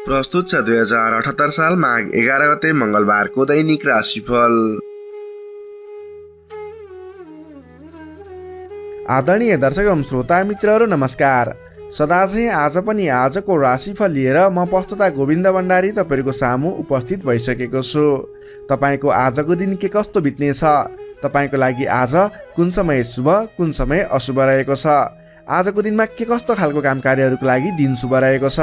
प्रस्तुत छ 2078 साल माघ 11 गते मंगलबारको दैनिक राशिफल। आदरणीय दर्शक एवं श्रोता मित्रहरू नमस्कार। सदा चाहिँ आज पनि आजको राशिफल लिएर म प्रस्तुता गोविन्द भण्डारी तपाईँहरूको सामु उपस्थित भइसकेको छु। तपाईँको आजको दिन के कस्तो बित्नेछ, तपाईँको लागि आज कुन समय शुभ कुन समय अशुभ रहेको छ, आजको दिनमा के कस्तो खालको काम कार्यहरूको लागि दिन शुभ रहेको छ,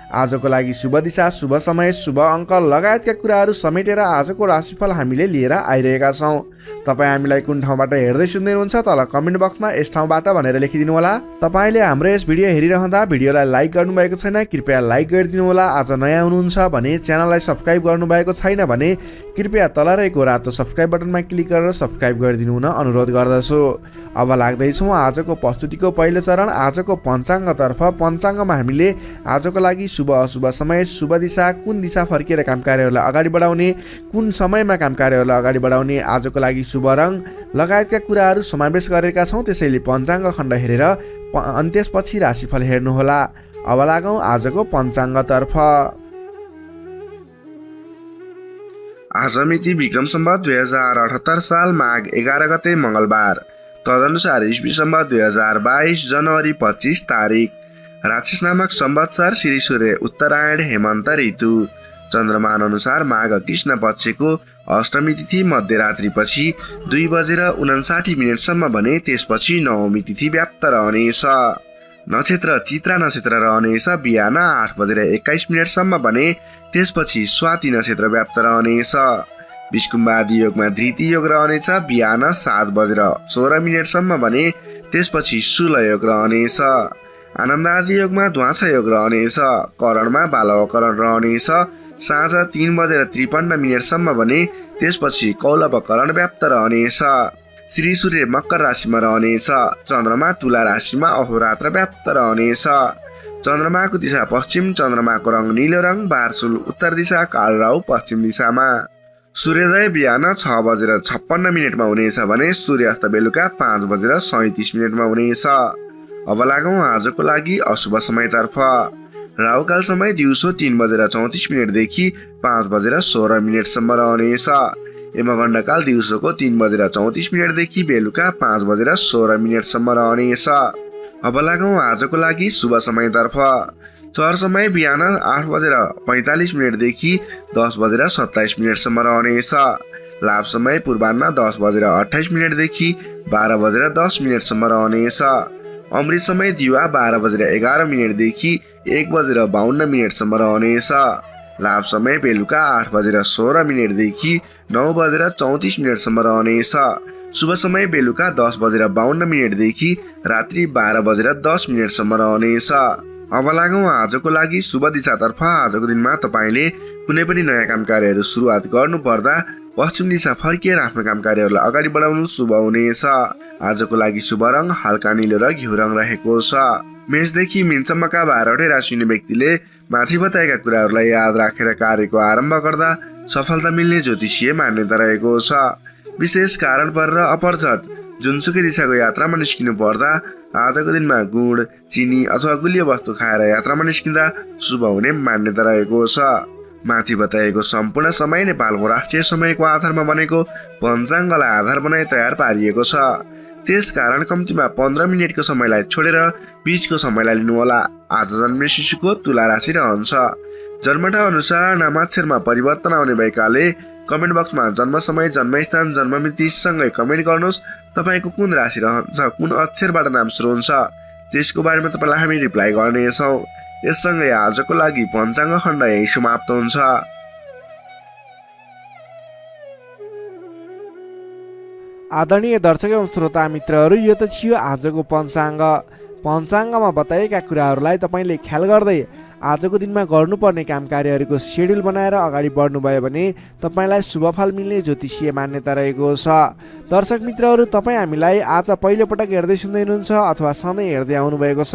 आजको लागि शुभ दिशा शुभ समय शुभ अङ्क लगायतका कुराहरू समेटेर आजको राशिफल हामीले लिएर आइरहेका छौँ। तपाईँ हामीलाई कुन ठाउँबाट हेर्दै सुन्दै हुनुहुन्छ तल कमेन्ट बक्समा यस ठाउँबाट भनेर लेखिदिनु होला। तपाईँले हाम्रो यस भिडियो हेरिरहँदा भिडियोलाई लाइक गर्नुभएको छैन कृपया लाइक गरिदिनु होला। आज नयाँ हुनुहुन्छ भने च्यानललाई सब्सक्राइब गर्नुभएको छैन भने कृपया तल रहेको रातो सब्सक्राइब बटनमा क्लिक गरेर सब्सक्राइब गरिदिनु हुन अनुरोध गर्दछु। अब लाग्दैछौँ आजको प्रस्तुतिको पहिलो चरण आजको पञ्चाङ्गतर्फ। पञ्चाङ्गमा हामीले आजको लागि शुभ अशुभ समय शुभ दिशा कुन दिशा फर्किएर काम कार्यहरूलाई अगाडि बढाउने कुन समयमा काम कार्यहरूलाई अगाडि बढाउने आजको लागि शुभ रङ लगायतका कुराहरू समावेश गरेका छौँ। त्यसैले पञ्चाङ्ग खण्ड हेरेर त्यसपछि राशिफल हेर्नुहोला। अब लागौँ आजको पञ्चाङ्गतर्फ। आज मिति विक्रम सम्वत 2078 साल माघ 11 गते मंगलबार, तदनुसार ईस्वी सम्वत 2022 जनवरी 25 तारिक। राक्षस नामक संवत्सर श्री सूर्य उत्तरायण हेमन्त ऋतु। चन्द्रमान अनुसार माघ कृष्ण पक्षको अष्टमी तिथि मध्यरात्रिपछि 2:59 भने त्यसपछि नवमी तिथि व्याप्त रहनेछ। नक्षत्र चित्रा नक्षत्र रहनेछ बिहान 8:21 भने त्यसपछि स्वाति नक्षत्र व्याप्त रहनेछ। विष्कुम्बादी योगमा धृति योग रहनेछ बिहान 7:16 भने त्यसपछि शूल योग रहनेछ। आनन्दादि योगमा ध्वाँसा योग रहनेछ। करणमा बालवकरण रहनेछ साँझ 3:53 भने त्यसपछि कौलवकरण व्याप्त रहनेछ। श्री सूर्य मकर राशिमा रहनेछ। चन्द्रमा तुला राशिमा अहोरात्र व्याप्त रहनेछ। चन्द्रमाको दिशा पश्चिम, चन्द्रमाको रङ नीलो रङ, बारसुल उत्तर दिशा, कालराहु पश्चिम दिशामा। सूर्योदय बिहान 6:56 हुनेछ भने सूर्यास्त बेलुका 5:37 हुनेछ। अब लागौँ आजको लागि अशुभ समयतर्फ। राहुकाल समय दिउँसो 3:34 देखि 5:16 रहनेछ। यमगण्डकाल दिउँसोको 3:34 देखि बेलुका 5:16 रहनेछ। अब लागौँ आजको लागि शुभ समयतर्फ। चर समय बिहान 8:45 देखि 10:27 रहनेछ। लाभ समय पूर्वाह्न 10:28 देखि 12:10 रहनेछ। अमृत समय दिवा 12:11 देखि 1:52 रहनेछ। लाभ समय बेलुका 8:16 देखि 9:34 रहनेछ। शुभ समय बेलुका 10:52 देखि रात्रि 12:10 रहनेछ। अब लागौँ आजको लागि शुभ दिशातर्फ। आजको दिनमा तपाईँले कुनै पनि नयाँ काम कार्यहरू सुरुवात गर्नु पर्दा पश्चिम दिशा फर्किएर आफ्नो काम कार्यहरूलाई अगाडि बढाउनु शुभ हुनेछ। आजको लागि शुभ रङ हल्का नीलो र घिउ रङ रहेको छ। मेषदेखि मीनसम्मका 12वटै राशि हुने व्यक्तिले माथि बताएका कुराहरूलाई याद राखेर कार्यको आरम्भ गर्दा सफलता मिल्ने ज्योतिषीय मान्यता रहेको छ। विशेष कारण परेर अपरझट जुनसुकै दिशाको यात्रामा निस्किनु पर्दा आजको दिनमा गुड चिनी अथवा गुलियो वस्तु खाएर यात्रामा निस्किँदा शुभ हुने मान्यता रहेको छ। माथि बताएको सम्पूर्ण समय नेपालको राष्ट्रिय समयको आधारमा बनेको पञ्चाङ्गलाई आधार बनाई तयार पारिएको छ। त्यसकारण कम्तीमा 15 मिनटको समयलाई छोडेर बीचको समयलाई लिनुहोला। आज जन्मे शिशुको तुला राशि रहन्छ। जन्मठाउँ अनुसार नामाक्षरमा परिवर्तन आउने भएकाले कमेन्ट बक्समा जन्म समय जन्मस्थान जन्ममिति सँगै कमेन्ट गर्नुहोस्। तपाईँको कुन राशि रहन्छ, कुन अक्षरबाट नाम सुरु हुन्छ त्यसको बारेमा तपाईँलाई हामी रिप्लाई गर्नेछौँ। यससँगै आजको लागि पञ्चाङ्ग खण्ड यही समाप्त हुन्छ। आदरणीय दर्शक एवं श्रोता मित्रहरू, यो त थियो आजको पञ्चाङ्ग। पञ्चाङ्गमा बताएका कुराहरूलाई तपाईँले ख्याल गर्दै आजको दिनमा गर्नुपर्ने काम कार्यहरूको सेड्युल बनाएर अगाडि बढ्नुभयो भने तपाईँलाई शुभफल मिल्ने ज्योतिषीय मान्यता रहेको छ। दर्शक मित्रहरू, तपाईँ हामीलाई आज पहिलोपटक हेर्दै सुन्दै हुनुहुन्छ अथवा सधैँ हेर्दै आउनुभएको छ।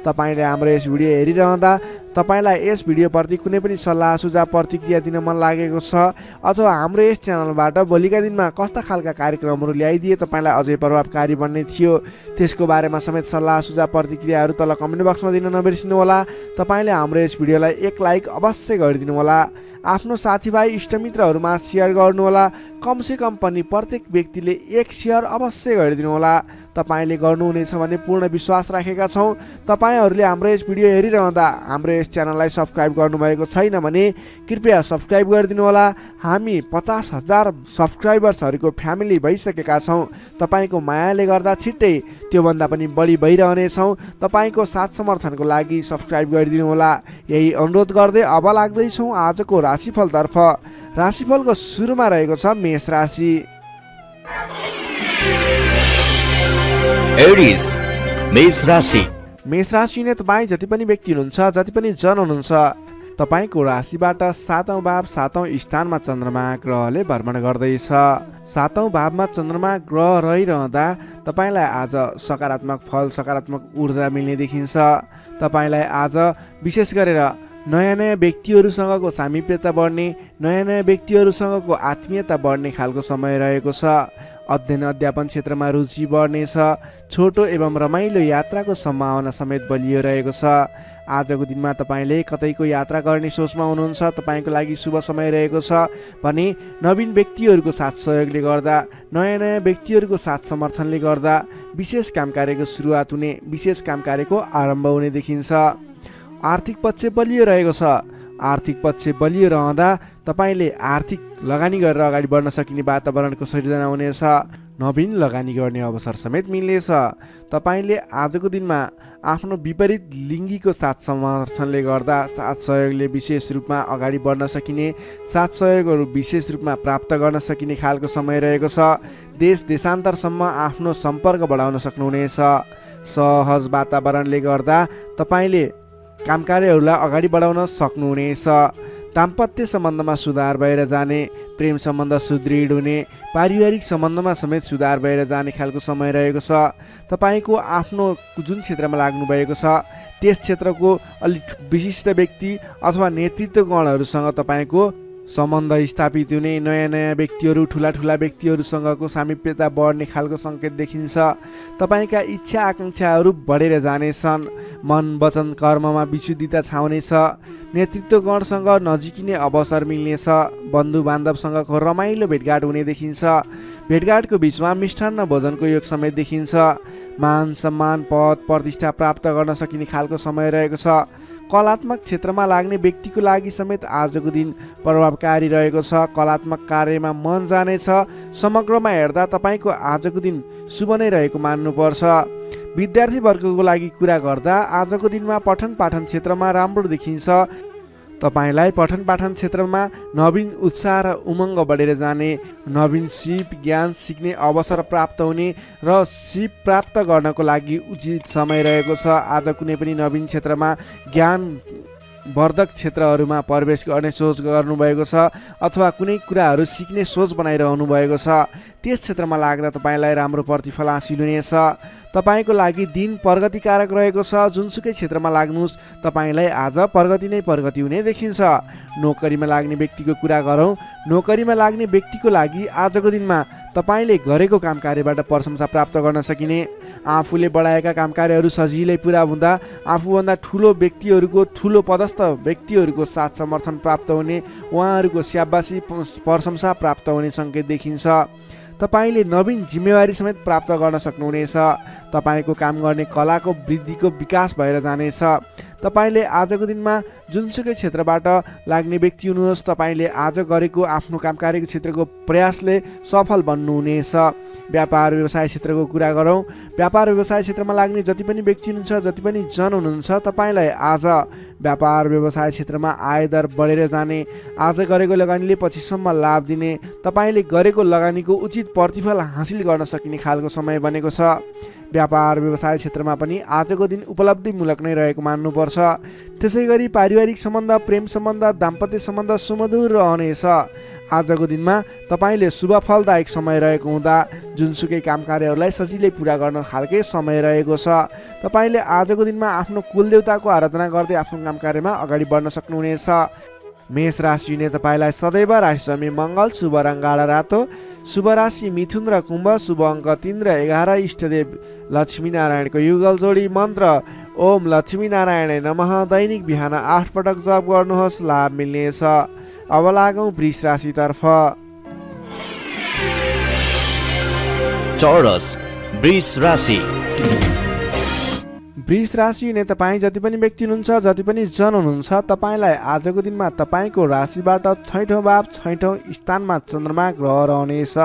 तपाईँले हाम्रो यस भिडियो हेरिरहँदा तपाईलाई यस भिडियोप्रति कुनै पनि सल्लाह सुझाव प्रतिक्रिया दिन मन लागेको छ अथवा हाम्रो यस च्यानलबाट भोलिका दिनमा कस्ता खालका कार्यक्रमहरू ल्याइदिए तपाईलाई अझै प्रभावकारी बन्ने थियो त्यसको बारेमा समेत सल्लाह सुझाव प्रतिक्रियाहरू तल कमेन्ट बक्समा दिन नबिर्सिनु होला। तपाईले हाम्रो यस भिडियोलाई एक लाइक अवश्य गरिदिनु होला। आफ्नो साथीभाइ इष्टमित्रहरूमा सेयर गर्नुहोला। कमसेकम पनि प्रत्येक व्यक्तिले एक सेयर अवश्य गरिदिनु होला। तपाईँले गर्नुहुनेछ भन्ने पूर्ण विश्वास राखेका छौँ। तपाईँहरूले हाम्रो यस भिडियो हेरिरहँदा हाम्रो यस च्यानललाई सब्सक्राइब गर्नुभएको छैन भने कृपया सब्सक्राइब गरिदिनु होला। हामी 50,000 सब्सक्राइबर्सहरूको फ्यामिली भइसकेका छौँ। तपाईँको मायाले गर्दा छिट्टै त्योभन्दा पनि बढी भइरहनेछौँ। तपाईँको साथ समर्थनको लागि सब्सक्राइब गरिदिनु होला। यही अनुरोध गर्दै अब लाग्दैछौँ आजको राशिफलतर्फ। राशिफलको सुरुमा रहेको छ मेष राशि। एरिस मेष राशि। मेष राशि नै तपाईँ जति पनि व्यक्ति हुनुहुन्छ, जति पनि जन हुनुहुन्छ, तपाईँको राशिबाट 7औं भाव 7औं स्थानमा चन्द्रमा ग्रहले भ्रमण गर्दैछ। 7औं भावमा चन्द्रमा ग्रह रहिरहँदा तपाईँलाई आज सकारात्मक फल, सकारात्मक ऊर्जा मिल्ने देखिन्छ। तपाईँलाई आज विशेष गरेर नयाँ नयाँ व्यक्तिहरूसँगको सामिप्यता बढ्ने, नयाँ नयाँ व्यक्तिहरूसँगको आत्मीयता बढ्ने खालको समय रहेको छ। अध्ययन अध्यापन क्षेत्रमा रुचि बढ्नेछ। छोटो एवं रमाइलो यात्राको सम्भावना समेत बलियो रहेको छ। आजको दिनमा तपाईँले कतैको यात्रा गर्ने सोचमा हुनुहुन्छ, तपाईँको लागि शुभ समय रहेको छ भने नवीन व्यक्तिहरूको साथ सहयोगले गर्दा, नयाँ नयाँ व्यक्तिहरूको साथ समर्थनले गर्दा विशेष काम कार्यको सुरुवात हुने, विशेष काम कार्यको आरम्भ हुने देखिन्छ। आर्थिक पक्ष बलियो रहेको छ। आर्थिक पक्ष बलियो रहँदा तपाईँले आर्थिक लगानी गरेर अगाडि बढ्न सकिने वातावरणको सृजना हुनेछ। नवीन लगानी गर्ने अवसर समेत मिल्नेछ। तपाईँले आजको दिनमा आफ्नो विपरीत लिङ्गीको साथ समर्थनले गर्दा, साथ सहयोगले विशेष रूपमा अगाडि बढ्न सकिने, साथ सहयोगहरू विशेष रूपमा प्राप्त गर्न सकिने खालको समय रहेको छ। देश देशान्तरसम्म आफ्नो सम्पर्क बढाउन सक्नुहुनेछ। सहज वातावरणले गर्दा तपाईँले काम कार्यहरूलाई अगाडि बढाउन सक्नुहुनेछ। दाम्पत्य सम्बन्धमा सुधार भएर जाने, प्रेम सम्बन्ध सुदृढ हुने, पारिवारिक सम्बन्धमा समेत सुधार भएर जाने खालको समय रहेको छ। तपाईँको आफ्नो जुन क्षेत्रमा लाग्नु भएको छ त्यस क्षेत्रको अलिक विशिष्ट व्यक्ति अथवा नेतृत्वगणहरूसँग तपाईँको सम्बन्ध स्थापित हुने, नयाँ नयाँ व्यक्तिहरू, ठुला ठुला व्यक्तिहरूसँगको सामिप्यता बढ्ने खालको सङ्केत देखिन्छ। तपाईँका इच्छा आकाङ्क्षाहरू बढेर जानेछन्। मन वचन कर्ममा विशुद्धिता छाउनेछ। नेतृत्वगणसँग नजिकिने अवसर मिल्नेछ। बन्धु बान्धवसँगको रमाइलो भेटघाट हुने देखिन्छ। भेटघाटको बिचमा मिष्टान्न भोजनको योग समेत देखिन्छ। मान सम्मान पद प्रतिष्ठा प्राप्त गर्न सकिने खालको समय रहेको छ। कलात्मक क्षेत्रमा लाग्ने व्यक्तिको लागि समेत आजको दिन प्रभावकारी रहेको छ। कलात्मक कार्यमा मन जानेछ। समग्रमा हेर्दा तपाईँको आजको दिन शुभ नै रहेको मान्नुपर्छ। विद्यार्थी वर्गको लागि कुरा गर्दा आजको दिनमा पठन पाठन क्षेत्रमा राम्रो देखिन्छ। तपाईँलाई पठन पाठन क्षेत्रमा नवीन उत्साह र उमङ्ग बढेर जाने, नवीन सिप ज्ञान सिक्ने अवसर प्राप्त हुने र सिप प्राप्त गर्नको लागि उचित समय रहेको छ। आज कुनै पनि नवीन क्षेत्रमा ज्ञान वर्धक क्षेत्रहरूमा प्रवेश गर्ने सोच गर्नुभएको छ अथवा कुनै कुराहरू सिक्ने सोच बनाइरहनु भएको छ। त्यस क्षेत्रमा लाग्दा तपाईँलाई राम्रो प्रतिफल हासिल हुनेछ। तपाईँको लागि दिन प्रगतिकारक रहेको छ। जुनसुकै क्षेत्रमा लाग्नुहोस् तपाईँलाई आज प्रगति नै प्रगति हुने देखिन्छ। नोकरीमा लाग्ने व्यक्तिको कुरा गरौँ। नोकरीमा लाग्ने व्यक्तिको लागि आजको दिनमा तपाईँले गरेको काम कार्यबाट प्रशंसा प्राप्त गर्न सकिने, आफूले बढाएका काम कार्यहरू सजिलै पुरा हुँदा आफूभन्दा ठुलो व्यक्तिहरूको, ठुलो पदस्थ व्यक्तिहरूको साथ समर्थन प्राप्त हुने, उहाँहरूको स्याबासी प्रशंसा प्राप्त हुने सङ्केत देखिन्छ। तपाईँले नवीन जिम्मेवारी समेत प्राप्त गर्न सक्नुहुनेछ। तपाईँको काम गर्ने कलाको वृद्धिको विकास भएर जानेछ। तपाईँले आजको दिनमा जुनसुकै क्षेत्रबाट लाग्ने व्यक्ति हुनुहोस्, तपाईँले आज गरेको आफ्नो काम कार्यको क्षेत्रको प्रयासले सफल बन्नुहुनेछ। व्यापार व्यवसाय क्षेत्रको कुरा गरौँ। व्यापार व्यवसाय क्षेत्रमा लाग्ने जति पनि व्यक्ति हुनुहुन्छ, जति पनि जन हुनुहुन्छ, तपाईँलाई आज व्यापार व्यवसाय क्षेत्रमा आयदर बढेर जाने, आज गरेको लगानीले पछिसम्म लाभ दिने, तपाईँले गरेको लगानीको उचित प्रतिफल हासिल गर्न सकिने खालको समय बनेको छ। व्यापार व्यवसाय क्षेत्रमा पनि आजको दिन उपलब्धिमूलक नै रहेको मान्नुपर्छ। त्यसै गरी पारिवारिक सम्बन्ध, प्रेम सम्बन्ध, दाम्पत्य सम्बन्ध सुमधुर रहनेछ। आजको दिनमा तपाईँले शुभ फलदायक समय रहेको हुँदा जुनसुकै काम कार्यहरूलाई सजिलै पुरा गर्न खालकै समय रहेको छ। तपाईँले आजको दिनमा आफ्नो कुलदेवताको आराधना गर्दै आफ्नो काम कार्यमा अगाडि बढ्न सक्नुहुनेछ। मेष राशिले तपाईँलाई सदैव राशिस्वामी मङ्गल, शुभ रङ गाढा रातो, शुभ राशि मिथुन र कुम्भ, शुभ अङ्क 3 र 11, इष्टदेव लक्ष्मीनारायणको युगल जोडी मन्त्र ओम लक्ष्मी नारायण नमः दैनिक बिहान 8 पटक जप गर्नुहोस्, लाभ मिल्नेछ। अब लागौँ वृष राशितर्फ। चौरस वृष राशि। वृष राशि हुने तपाईँ जति पनि व्यक्ति हुनुहुन्छ, जति पनि जन हुनुहुन्छ, तपाईँलाई आजको दिनमा तपाईँको राशिबाट 6औं भाव 6औं स्थानमा चन्द्रमा ग्रह रहनेछ।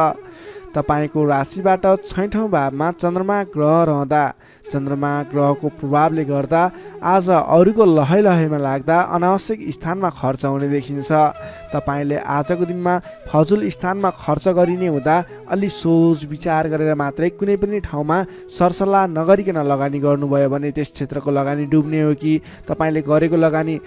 तपाईँको राशिबाट 6औं भावमा चन्द्रमा ग्रह रहँदा चन्द्रमा ग्रहको प्रभावले गर्दा आज अरूको लहै लहैमा लाग्दा अनावश्यक स्थानमा खर्च हुने देखिन्छ। तपाईँले आजको दिनमा फजुल स्थानमा खर्च गरिने हुँदा अलि सोच विचार गरेर मात्रै कुनै पनि ठाउँमा सरसल्लाह नगरिकन लगानी गर्नुभयो भने त्यस क्षेत्रको लगानी डुब्ने हो कि तपाईँले गरेको लगानी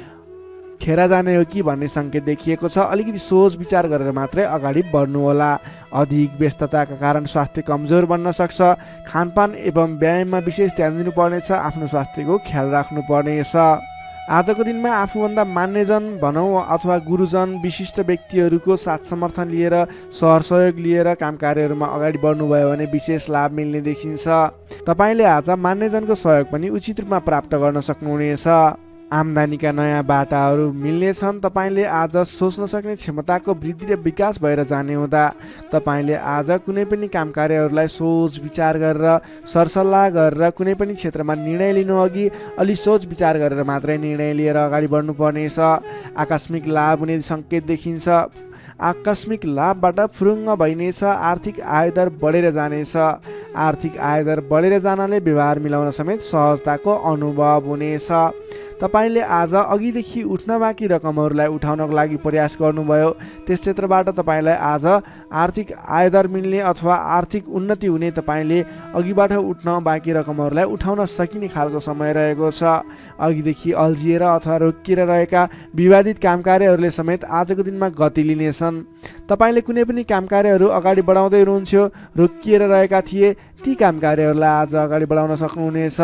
खेर जाने हो कि भन्ने सङ्केत देखिएको छ। अलिकति सोच विचार गरेर मात्रै अगाडि बढ्नुहोला। अधिक व्यस्तताका कारण स्वास्थ्य कमजोर बन्न सक्छ। खानपान एवं व्यायाममा विशेष ध्यान दिनुपर्नेछ। आफ्नो स्वास्थ्यको ख्याल राख्नुपर्नेछ। आजको दिनमा आफूभन्दा मान्यजन भनौँ अथवा गुरुजन विशिष्ट व्यक्तिहरूको साथ समर्थन लिएर सहयोग लिएर काम कार्यहरूमा अगाडि बढ्नुभयो भने विशेष लाभ मिल्ने देखिन्छ। तपाईँले आज मान्यजनको सहयोग पनि उचित रूपमा प्राप्त गर्न सक्नुहुनेछ। आम्दानीका नयाँ बाटाहरू मिल्नेछन्। तपाईँले आज सोच्न सक्ने क्षमताको वृद्धि र विकास भएर जाने हुँदा तपाईँले आज कुनै पनि काम कार्यहरूलाई सोच विचार गरेर सरसल्लाह गरेर कुनै पनि क्षेत्रमा निर्णय लिनु अघि अलि सोच विचार गरेर मात्रै निर्णय लिएर अगाडि बढ्नुपर्नेछ। आकस्मिक लाभ हुने सङ्केत देखिन्छ। आकस्मिक लाभबाट फुरुङ्ग भइनेछ। आर्थिक आयदर बढेर जानेछ। आर्थिक आयदर बढेर जानाले व्यवहार मिलाउन समेत सहजताको अनुभव हुनेछ। तपाईँले आज अघिदेखि उठ्न बाँकी रकमहरूलाई उठाउनको लागि प्रयास गर्नुभयो, त्यस क्षेत्रबाट तपाईँलाई आज आर्थिक आयदर मिल्ने अथवा आर्थिक उन्नति हुने, तपाईँले अघिबाट उठ्न बाँकी रकमहरूलाई उठाउन सकिने खालको समय रहेको छ। अघिदेखि अल्झिएर अथवा रोकिएर रहेका विवादित काम कार्यहरूले समेत आजको दिनमा गति लिनेछन्। तपाईँले कुनै पनि काम कार्यहरू अगाडि बढाउँदै हुनुहुन्थ्यो, रोकिएर रहेका थिए, ती काम कार्यहरूलाई आज अगाडि बढाउन सक्नुहुनेछ।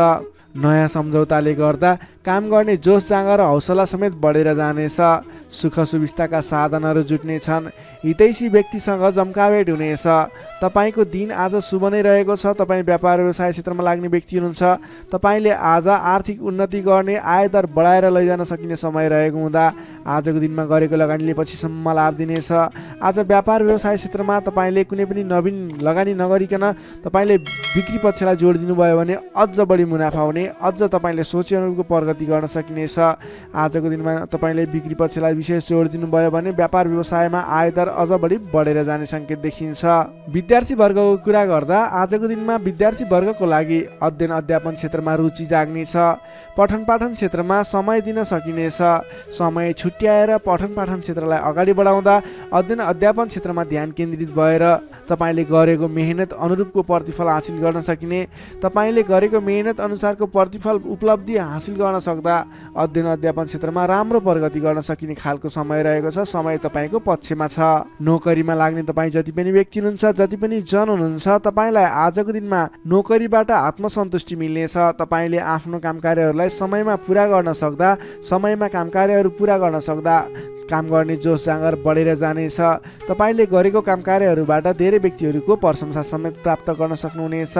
नयाँ सम्झौताले गर्दा काम गर्ने जोस जाँगर र हौसला समेत बढेर जानेछ। सुख सुविस्ताका साधनहरू जुट्नेछन्। हितैषी व्यक्तिसँग जम्काभेट हुनेछ। तपाईँको दिन आज शुभ नै रहेको छ। तपाईँ व्यापार व्यवसाय क्षेत्रमा लाग्ने व्यक्ति हुनुहुन्छ। तपाईँले आज आर्थिक उन्नति गर्ने, आयदर बढाएर लैजान सकिने समय रहेको हुँदा आजको दिनमा गरेको लगानीले पछिसम्म लाभ दिनेछ। आज व्यापार व्यवसाय क्षेत्रमा तपाईँले कुनै पनि नवीन लगानी नगरिकन तपाईँले बिक्री पक्षलाई जोड दिनुभयो भने अझ बढी मुनाफा हुने, अझ तपाईँले सोचे अनुरूपको प्रगति गर्न सकिनेछ। आजको दिनमा तपाईँले बिक्री पक्षलाई विशेष जोड दिनुभयो भने व्यापार व्यवसायमा आयदर अझ बढी बढेर जाने सङ्केत देखिन्छ। विद्यार्थी वर्गको कुरा गर्दा आजको दिनमा विद्यार्थी वर्गको लागि अध्ययन अध्यापन क्षेत्रमा रुचि जाग्नेछ। पठन पाठन क्षेत्रमा समय दिन सकिनेछ। समय छुट्याएर पठन पाठन क्षेत्रलाई अगाडि बढाउँदा अध्ययन अध्यापन क्षेत्रमा ध्यान केन्द्रित भएर तपाईँले गरेको मेहनत अनुरूपको प्रतिफल हासिल गर्न सकिने, तपाईँले गरेको मेहनत अनुसारको प्रतिफल उपलब्धि हासिल गर्न सक्दा अध्ययन अध्यापन क्षेत्रमा राम्रो प्रगति गर्न सकिने खालको समय रहेको छ। समय तपाईँको पक्षमा छ। नोकरीमा लाग्ने तपाईँ जति पनि व्यक्ति हुनुहुन्छ, जति पनि जन हुनुहुन्छ, तपाईँलाई आजको दिनमा नोकरीबाट आत्मसन्तुष्टि मिल्नेछ। तपाईँले आफ्नो काम कार्यहरूलाई समयमा पुरा गर्न सक्दा, समयमा काम कार्यहरू पुरा गर्न सक्दा काम गर्ने जोस जाँगर बढेर जानेछ। तपाईँले गरेको काम कार्यहरूबाट धेरै व्यक्तिहरूको प्रशंसा समेत प्राप्त गर्न सक्नुहुनेछ।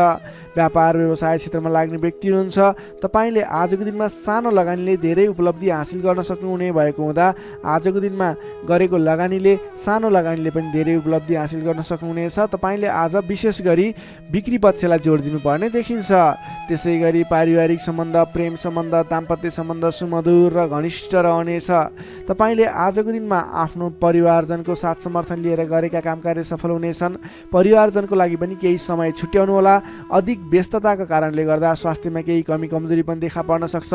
व्यापार व्यवसाय क्षेत्रमा लाग्ने व्यक्ति हुनुहुन्छ, तपाईँले आजको दिनमा सानो लगानीले धेरै उपलब्धि हासिल गर्न सक्नुहुने भएको हुँदा आजको दिनमा गरेको लगानीले, सानो लगानीले पनि धेरै उपलब्धि हासिल गर्न सक्नुहुनेछ। तपाईँले आज विशेष गरी बिक्री पक्षलाई जोड दिनुपर्ने देखिन्छ। त्यसै गरी पारिवारिक सम्बन्ध, प्रेम सम्बन्ध, दाम्पत्य सम्बन्ध सुमधुर र घनिष्ठ रहनेछ। तपाईँले आजको दिनमा आफ्नो परिवारजनको साथ समर्थन लिएर गरेका काम कार्य सफल हुनेछन्। परिवारजनको लागि पनि केही समय छुट्याउनु होला। अधिक व्यस्तताका कारणले गर्दा स्वास्थ्यमा केही कमी कमजोरी पनि देखा पर्न सक्छ।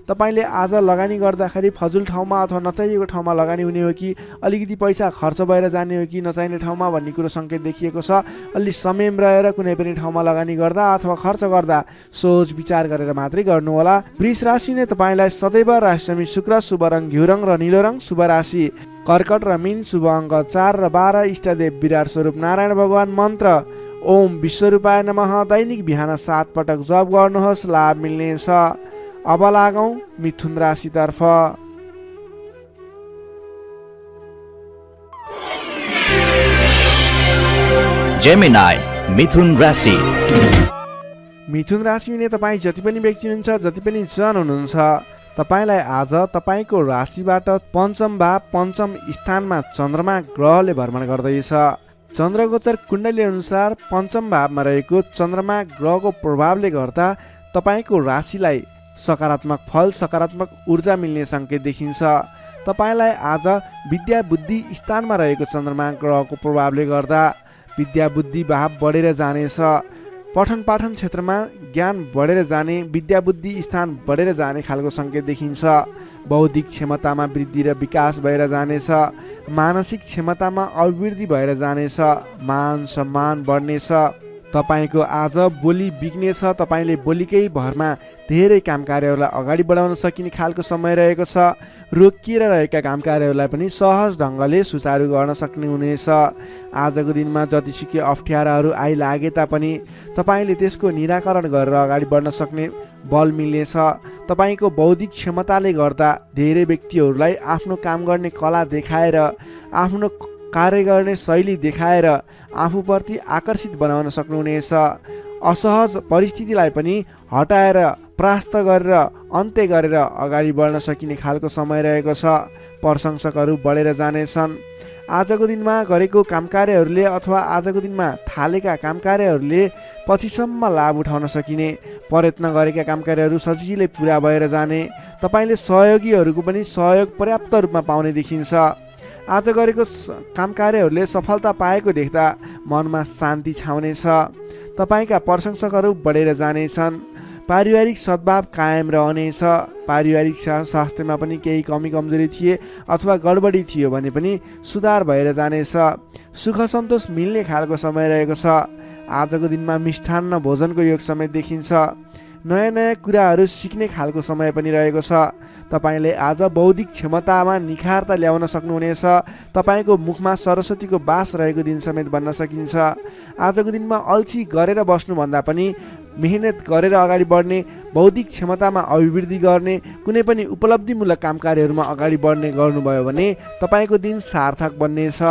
तपाईँले आज लगानी गर्दाखेरि फजुल ठाउँमा अथवा नचाहिएको ठाउँमा लगानी हुने हो कि अलिकति पैसा खर्च भएर जाने हो कि नचाहिने ठाउँमा भन्ने कुरो सङ्केत देखिएको छ। अलि संयम रहेर कुनै पनि ठाउँमा लगानी गर्दा अथवा खर्च गर्दा सोच विचार गरेर मात्रै गर्नुहोला। वृष राशि नै तपाईँलाई सदैव राशिसमी शुक्र, शुभ रङ घिउ रङ र नीलो रङ, शुभ राशि कर्कट र मीन, शुभ अङ्क 4 र 12, इष्टदेव विराट स्वरूप नारायण भगवान, मन्त्र ओम विश्वरूपाय नमः दैनिक बिहान 7 पटक जप गर्नुहोस्, लाभ मिल्नेछ। अब लागौँ मिथुन राशितर्फ। जेमिनाई मिथुन राशि। मिथुन राशि हुने तपाईँ जति पनि व्यक्ति हुनुहुन्छ, जति पनि जन हुनुहुन्छ, तपाईँलाई आज तपाईँको राशिबाट पञ्चम भाव पञ्चम स्थानमा चन्द्रमा ग्रहले भ्रमण गर्दैछ। चन्द्रगोचर कुण्डली अनुसार पञ्चम भावमा रहेको चन्द्रमा ग्रहको प्रभावले गर्दा तपाईँको राशिलाई सकारात्मक फल, सकारात्मक ऊर्जा मिल्ने सङ्केत देखिन्छ। तपाईँलाई आज विद्या बुद्धि स्थानमा रहेको चन्द्रमा ग्रहको प्रभावले गर्दा विद्या बुद्धि भाव बढेर जानेछ। पठन पाठन क्षेत्रमा ज्ञान बढेर जाने, विद्या बुद्धि स्थान बढेर जाने खालको सङ्केत देखिन्छ। बौद्धिक क्षमतामा वृद्धि र विकास भएर जानेछ। मानसिक क्षमतामा अभिवृद्धि भएर जानेछ। मान सम्मान बढ्नेछ। तपाईँको आज बोली बिग्नेछ। तपाईँले बोलीकै भरमा धेरै काम कार्यहरूलाई अगाडि बढाउन सकिने खालको समय रहेको छ। रोकिएर रहेका काम कार्यहरूलाई पनि सहज ढङ्गले सुचारू गर्न सक्ने हुनेछ। आजको दिनमा जतिसुकै अप्ठ्याराहरू आइलागे तापनि तपाईँले त्यसको निराकरण गरेर अगाडि बढ्न सक्ने बल मिल्नेछ। तपाईँको बौद्धिक क्षमताले गर्दा धेरै व्यक्तिहरूलाई आफ्नो काम गर्ने कला देखाएर, आफ्नो कार्य गर्ने शैली देखाएर आफूप्रति आकर्षित बनाउन सक्नुहुनेछ। असहज परिस्थितिलाई पनि हटाएर, परास्त गरेर, अन्त्य गरेर अगाडि बढ्न सकिने खालको समय रहेको छ। प्रशंसकहरू बढेर जानेछन्। आजको दिनमा गरेको काम कार्यहरूले अथवा आजको दिनमा थालेका काम कार्यहरूले पछिसम्म लाभ उठाउन सकिने, प्रयत्न गरेका काम कार्यहरू सजिलै पुरा भएर जाने, तपाईँले सहयोगीहरूको पनि सहयोग पर्याप्त रूपमा पाउने देखिन्छ। आज गरेको काम कार्यहरूले सफलता पाएको देख्दा मनमा शान्ति छाउनेछ। तपाईँका प्रशंसकहरू बढेर जानेछन्। पारिवारिक सद्भाव कायम रहनेछ। पारिवारिक स्वास्थ्यमा पनि केही कमी कमजोरी थिए अथवा गडबडी थियो भने पनि सुधार भएर जानेछ। सुख सन्तोष मिल्ने खालको समय रहेको छ। आजको दिनमा मिष्ठान्न भोजनको योग समय देखिन्छ। नयाँ नयाँ कुराहरू सिक्ने खालको समय पनि रहेको छ। तपाईँले आज बौद्धिक क्षमतामा निखारता ल्याउन सक्नुहुनेछ। तपाईँको मुखमा सरस्वतीको बास रहेको दिन समेत भन्न सकिन्छ। आजको दिनमा अल्छी गरेर बस्नुभन्दा पनि मेहनत गरेर अगाडि बढ्ने, बौद्धिक क्षमतामा अभिवृद्धि गर्ने, कुनै पनि उपलब्धिमूलक काम कार्यहरूमा अगाडि बढ्ने गर्नुभयो भने तपाईँको दिन सार्थक बन्नेछ।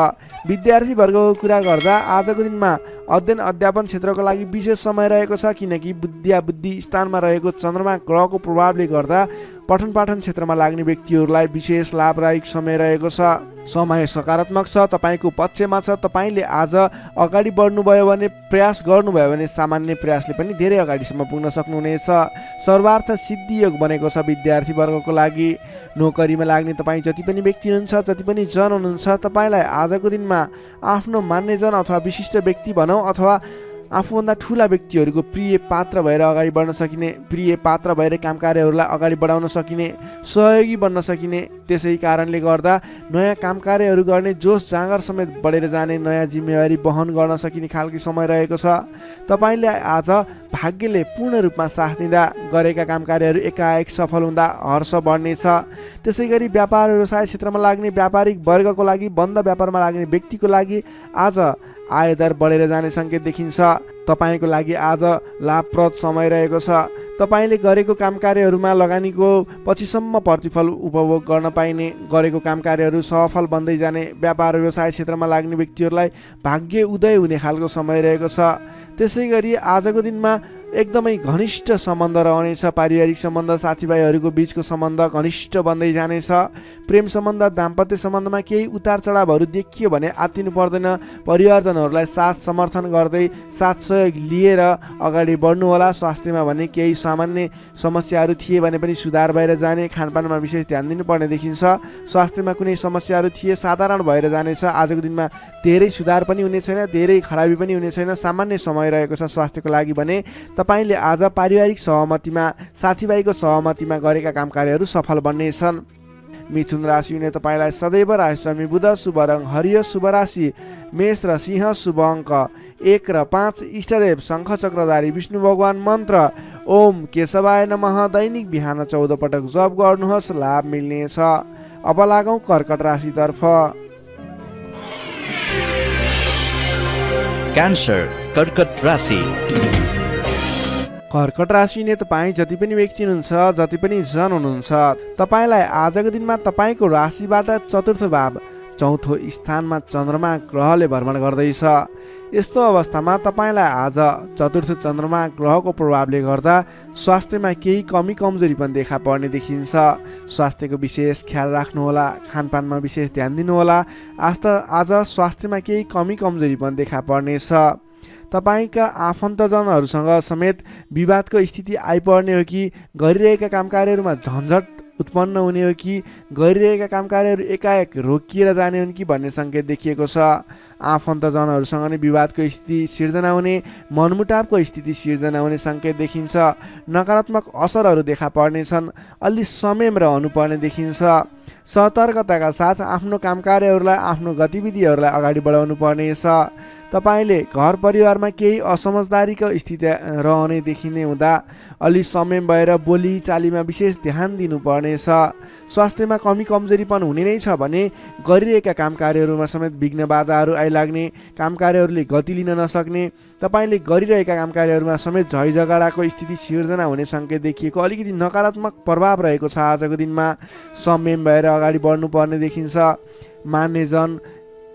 विद्यार्थी वर्गको कुरा गर्दा आजको दिनमा अध्ययन अध्यापन क्षेत्रको लागि विशेष समय रहेको छ, किनकि विद्या बुद्धि स्थानमा रहेको चन्द्रमा ग्रहको प्रभावले गर्दा पठन पाठन क्षेत्रमा लाग्ने व्यक्तिहरूलाई विशेष लाभदायक समय रहेको छ। समय सकारात्मक छ, तपाईँको पक्षमा छ। तपाईँले आज अगाडि बढ्नुभयो भने, प्रयास गर्नुभयो भने सामान्य प्रयासले पनि धेरै अगाडिसम्म पुग्न सक्नुहुनेछ। सर्वार्थ सिद्धि योग बनेको छ विद्यार्थी वर्गको लागि। नोकरीमा लाग्ने तपाईँ जति पनि व्यक्ति हुनुहुन्छ, जति पनि जन हुनुहुन्छ, तपाईँलाई आजको दिनमा आफ्नो मान्यजन अथवा विशिष्ट व्यक्ति भनौँ अथवा आफूभन्दा ठुला व्यक्तिहरूको प्रिय पात्र भएर अगाडि बढ्न सकिने, प्रिय पात्र भएर काम कार्यहरूलाई अगाडि बढाउन सकिने, सहयोगी बन्न सकिने, त्यसै कारणले गर्दा नयाँ काम कार्यहरू गर्ने जोस जाँगर समेत बढेर जाने, नयाँ जिम्मेवारी वहन गर्न सकिने खालको समय रहेको छ। तपाईँले आज भाग्यले पूर्ण रूपमा साथ दिँदा गरेका काम कार्यहरू एकाएक सफल हुँदा हर्ष बढ्नेछ। त्यसै गरी व्यापार व्यवसाय क्षेत्रमा लाग्ने व्यापारिक वर्गको लागि, बन्द व्यापारमा लाग्ने व्यक्तिको लागि आज आयदर बढेर जाने सङ्केत देखिन्छ। तपाईँको लागि आज लाभप्रद समय रहेको छ। तपाईँले गरेको काम कार्यहरूमा लगानीको पछिसम्म प्रतिफल उपभोग गर्न पाइने, गरेको काम कार्यहरू सफल बन्दै जाने, व्यापार व्यवसाय क्षेत्रमा लाग्ने व्यक्तिहरूलाई भाग्य उदय हुने खालको समय रहेको छ। त्यसै गरी आजको दिनमा एकदमै घनिष्ठ सम्बन्ध रहनेछ। पारिवारिक सम्बन्ध, साथीभाइहरूको बिचको सम्बन्ध घनिष्ठ बन्दै जानेछ। प्रेम सम्बन्ध, दाम्पत्य सम्बन्धमा केही उतार चढावहरू देखियो भने आत्तिनु पर्दैन। परिवारजनहरूलाई साथ समर्थन गर्दै, साथ सहयोग लिएर अगाडि बढ्नु होला। स्वास्थ्यमा भने केही सामान्य समस्याहरू थिए भने पनि सुधार भएर जाने, खानपानमा विशेष ध्यान दिनुपर्ने देखिन्छ। स्वास्थ्यमा कुनै समस्याहरू थिए साधारण भएर जानेछ। आजको दिनमा धेरै सुधार पनि हुने छैन, धेरै खराबी पनि हुने छैन, सामान्य समय रहेको छ स्वास्थ्यको लागि भने। तपाईँले आज पारिवारिक सहमतिमा, साथीभाइको सहमतिमा गरेका काम कार्यहरू सफल बन्नेछन्। मिथुन राशि हुने तपाईँलाई सदैव राशिस्वामी बुध, शुभ रङ हरियो, शुभ राशि मेष र सिंह, शुभ अङ्क 1 र 5, इष्टदेव शङ्ख चक्रधारी विष्णु भगवान, मन्त्र ओम केशवाय नमः। दैनिक बिहान 14 पटक जप गर्नुहोस्, लाभ मिल्नेछ। अब लागौँ कर्कट राशितर्फ। क्यान्सर कर्कट राशि। कर्कट राशि ने तपाईँ जति पनि व्यक्ति हुनुहुन्छ, जति पनि जन हुनुहुन्छ, तपाईँलाई आजको दिनमा तपाईँको राशिबाट चतुर्थ भाव चौथो स्थानमा चन्द्रमा ग्रहले भ्रमण गर्दैछ। यस्तो अवस्थामा तपाईँलाई आज चतुर्थ चन्द्रमा ग्रहको प्रभावले गर्दा स्वास्थ्यमा केही कमी कमजोरी पनि देखा पर्ने देखिन्छ। स्वास्थ्यको विशेष ख्याल राख्नुहोला, खानपानमा विशेष ध्यान दिनुहोला। आज स्वास्थ्यमा केही कमी कमजोरी पनि देखा पर्नेछ। तपाईँका आफन्तजनहरूसँग समेत विवादको स्थिति आइपर्ने हो कि गरिरहेका कामकार्यहरूमा झन्झट उत्पन्न हुने हो कि गरिरहेका कामकार्यहरू एकाएक रोकिएर जाने हुन् कि भन्ने सङ्केत देखिएको छ। आफन्तजनहरूसँग नै विवादको स्थिति सिर्जना हुने, मनमुटावको स्थिति सिर्जना हुने सङ्केत देखिन्छ। नकारात्मक असरहरू देखा पर्नेछन्। अलि संयम रहनुपर्ने देखिन्छ। सतर्कताका साथ आफ्नो कामकार्यहरूलाई, आफ्नो गतिविधिहरूलाई अगाडि बढाउनु पर्नेछ। तपाईँले घर परिवारमा केही असमझदारीको स्थिति रहने देखिने हुँदा अलि संयम भएर बोली चालीमा विशेष ध्यान दिनुपर्नेछ। स्वास्थ्यमा कमी कमजोरी पनि हुने नै छ भने गरिरहेका कामकार्यहरूमा समेत विघ्न बाधाहरू आइलाग्ने, कामकार्यहरूले गति लिन नसक्ने, तपाईँले गरिरहेका कामकार्यहरूमा समेत झैझगडाको स्थिति सिर्जना हुने सङ्केत देखिएको अलिकति नकारात्मक प्रभाव रहेको छ। आजको दिनमा संयम भएर अगाडि बढ्नुपर्ने देखिन्छ। मान्यजन,